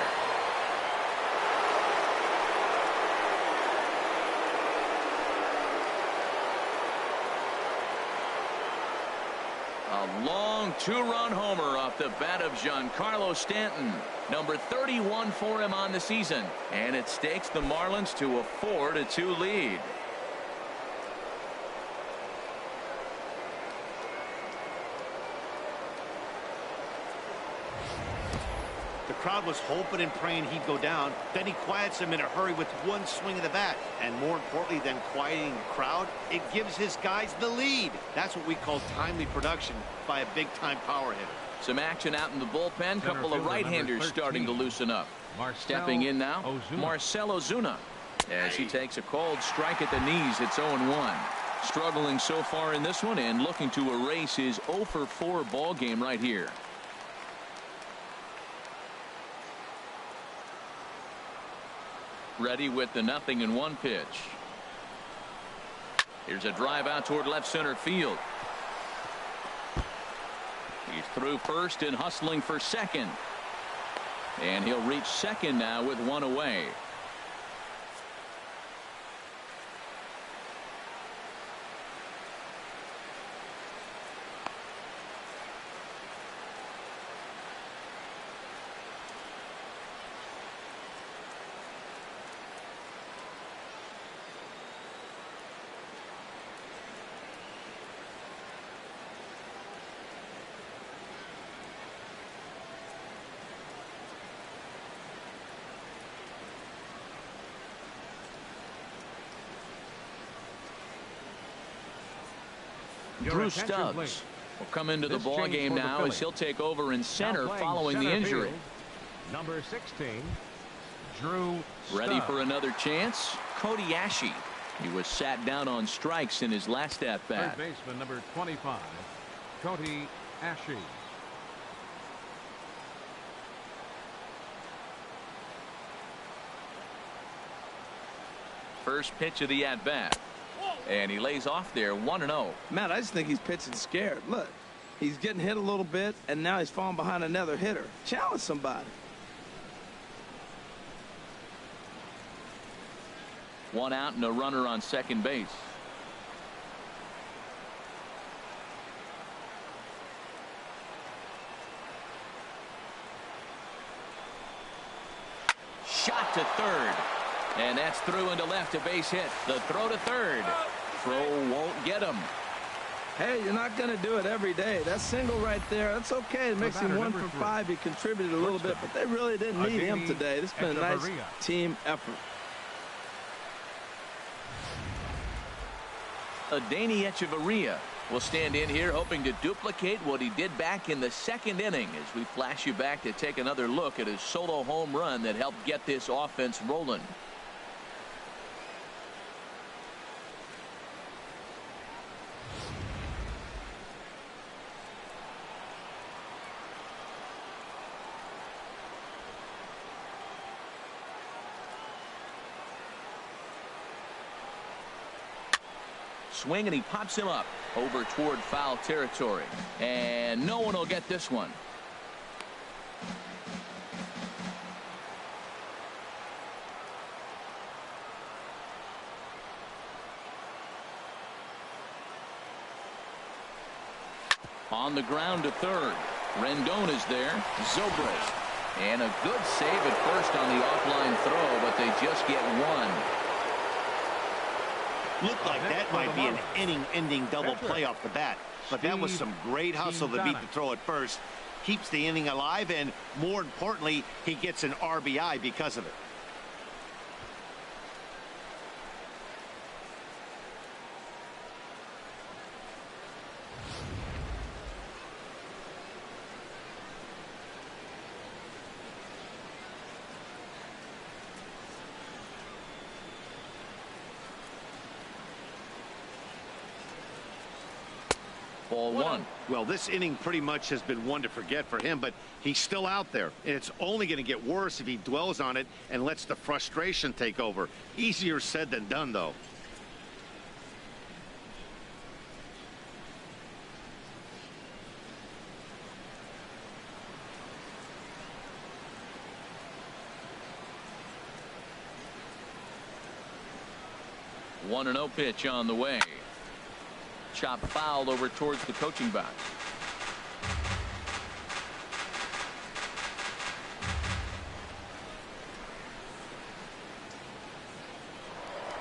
A long 2-run homer off the bat of Giancarlo Stanton. Number 31 for him on the season. And it stakes the Marlins to a 4-2 lead. The crowd was hoping and praying he'd go down. Then he quiets him in a hurry with one swing of the bat. And more importantly than quieting the crowd, it gives his guys the lead. That's what we call timely production by a big-time power hitter. Some action out in the bullpen. Couple of right-handers starting to loosen up. Stepping in now, Marcell Ozuna. As he takes a cold strike at the knees, it's 0-1. Struggling so far in this one and looking to erase his 0-for-4 ball game right here. Ready with the 0-1 pitch. Here's a drive out toward left center field. He's through first and hustling for second. And he'll reach second now with one away. Drew Stubbs will come into the ball game now as he'll take over in center following the injury. Number 16, Drew Stubbs. Ready for another chance. Cody Ashe. He was sat down on strikes in his last at bat. Third baseman number 25, Cody Ashe. First pitch of the at bat. And he lays off there 1-0. Matt, I just think he's pitching scared. Look, he's getting hit a little bit, and now he's falling behind another hitter. Challenge somebody. One out and a runner on second base. Shot to third. And that's through into left, a base hit. The throw to third. Throw won't get him. Hey, you're not going to do it every day. That single right there, that's okay. It makes him 1 for 5. He contributed a little bit, but they really didn't need him today. This has been a nice team effort. Adeiny Echeverria will stand in here hoping to duplicate what he did back in the second inning as we flash you back to take another look at his solo home run that helped get this offense rolling. Swing, and he pops him up over toward foul territory, and no one will get this one. On the ground to third. Rendon is there. Zobrist. And a good save at first on the offline throw, but they just get one. Looked like that might be an inning-ending double play off the bat. But that was some great hustle to beat the throw at first. Keeps the inning alive, and more importantly, he gets an RBI because of it. Ball one. Well, this inning pretty much has been one to forget for him, but he's still out there, and it's only going to get worse if he dwells on it and lets the frustration take over. Easier said than done, though. One and 0 pitch on the way. Chop foul over towards the coaching box.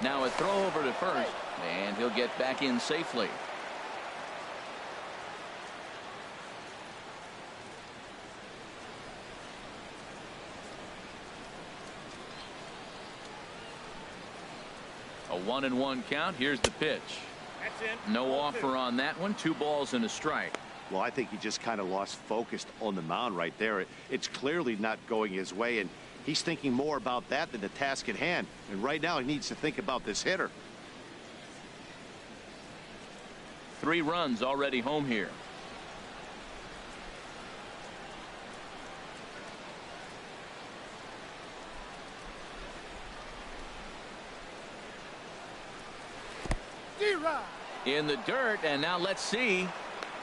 Now a throw over to first, and he'll get back in safely. A 1-1 count. Here's the pitch. That's it. No offer on that one. 2 balls and a strike. Well, I think he just kind of lost focus on the mound right there. It's clearly not going his way, and he's thinking more about that than the task at hand. And right now he needs to think about this hitter. 3 runs already home here. In the dirt, and now let's see.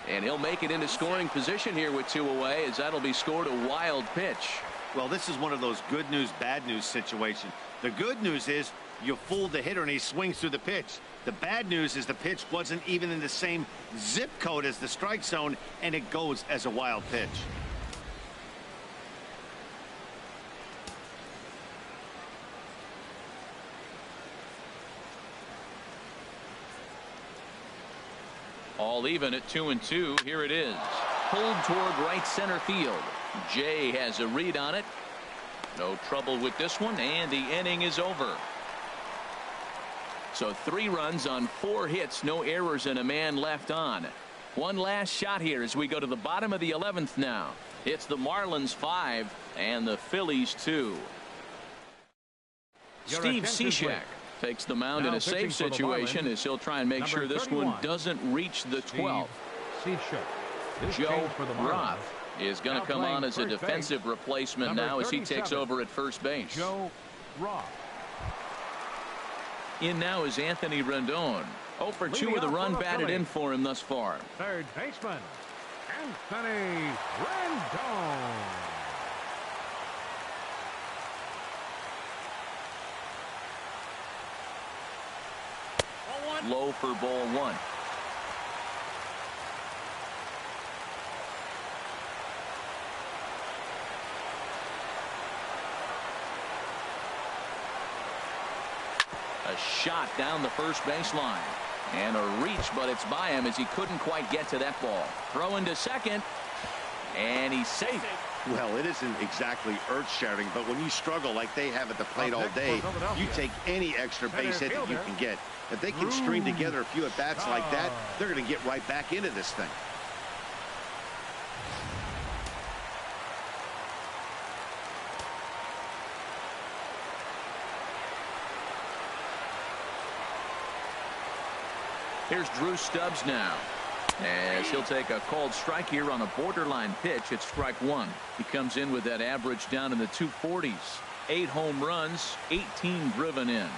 And he'll make it into scoring position here with 2 away, as that'll be scored a wild pitch. Well, this is one of those good news, bad news situations. The good news is you fooled the hitter and he swings through the pitch. The bad news is the pitch wasn't even in the same zip code as the strike zone, and it goes as a wild pitch. All even at 2-2. Here it is. Pulled toward right center field. Jay has a read on it. No trouble with this one, and the inning is over. So 3 runs on 4 hits, no errors, and a man left on. One last shot here as we go to the bottom of the 11th now. It's the Marlins 5 and the Phillies 2. Steve Cishek takes the mound in a safe situation as he'll try and make sure this one doesn't reach the 12th. Joe Roth is going to come on as a defensive replacement now as he takes over at first base. Joe Roth. In now is Anthony Rendon. 0 for 2 with a run batted in for him thus far. Third baseman Anthony Rendon. Low for ball 1. A shot down the first baseline. And a reach, but it's by him as he couldn't quite get to that ball. Throw into second. And he's safe. Well, it isn't exactly earth-shattering, but when you struggle like they have at the plate all day, you take any extra base hit that you can get. If they can string together a few at-bats like that, they're going to get right back into this thing. Here's Drew Stubbs now, as he'll take a called strike here on a borderline pitch at strike 1. He comes in with that average down in the 240s. 8 home runs, 18 driven in.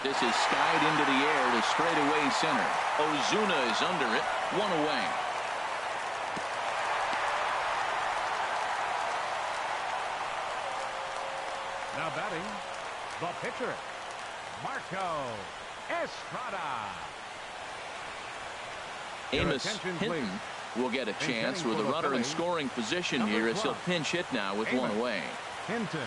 This is skied into the air to straightaway center. Ozuna is under it, 1 away. Now batting, the pitcher, Marco Estrada. Amos Hinton will get a chance with a runner in scoring position here as he'll pinch hit now with 1 away. Hinton.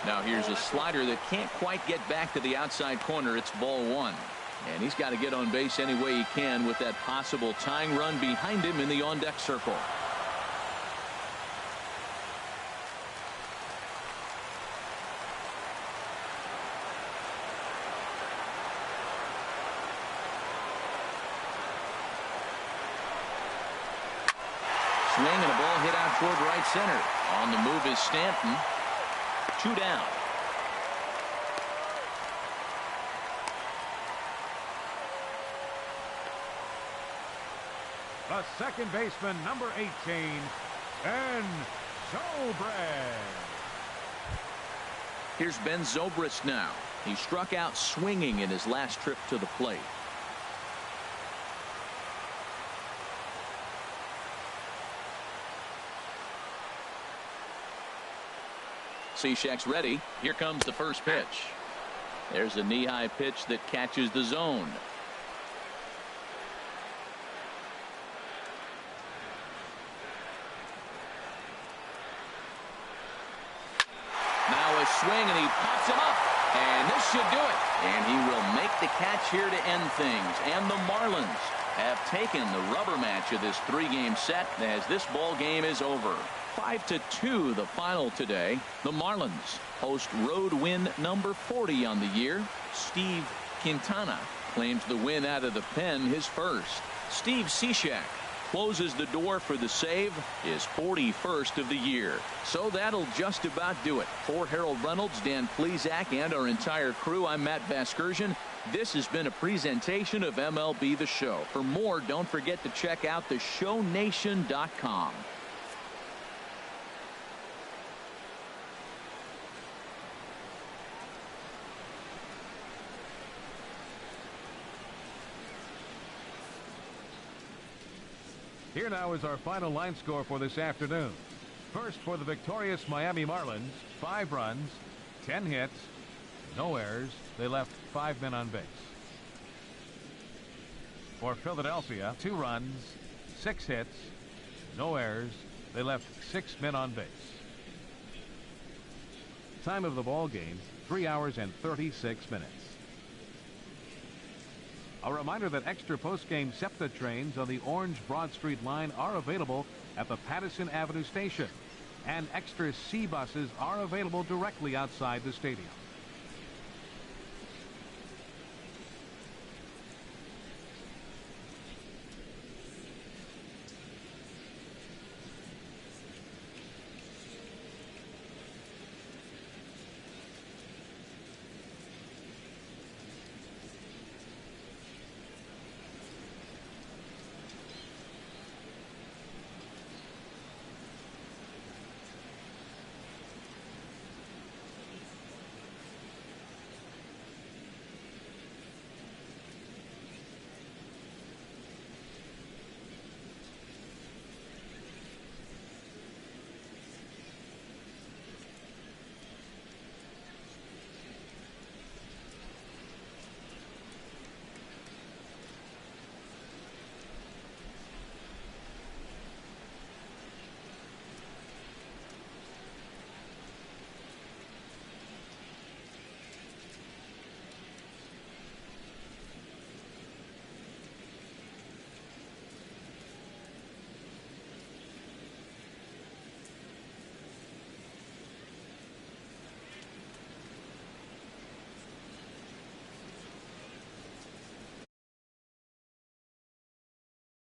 Now here's a slider that can't quite get back to the outside corner. It's ball 1. And he's got to get on base any way he can with that possible tying run behind him in the on-deck circle. Swing and a ball hit out toward right center. On the move is Stanton. 2 down. The second baseman, number 18, Ben Zobrist. Here's Ben Zobrist now. He struck out swinging in his last trip to the plate. Cishek's ready. Here comes the first pitch. There's a knee-high pitch that catches the zone. swing, and he pops him up. And this should do it. And he will make the catch here to end things. And the Marlins have taken the rubber match of this 3-game set as this ball game is over. 5-2 the final today. The Marlins host road win number 40 on the year. Steve Quintana claims the win out of the pen, his first. Steve Cishek closes the door for the save, his 41st of the year. So that'll just about do it. For Harold Reynolds, Dan Plesac, and our entire crew, I'm Matt Vasgersian. This has been a presentation of MLB The Show. For more, don't forget to check out theshownation.com. Here now is our final line score for this afternoon. First, for the victorious Miami Marlins, 5 runs, 10 hits, no errors. They left 5 men on base. For Philadelphia, 2 runs, 6 hits, no errors. They left 6 men on base. Time of the ball game, 3 hours and 36 minutes. A reminder that extra post-game SEPTA trains on the Orange Broad Street line are available at the Patterson Avenue station, and extra C buses are available directly outside the stadium.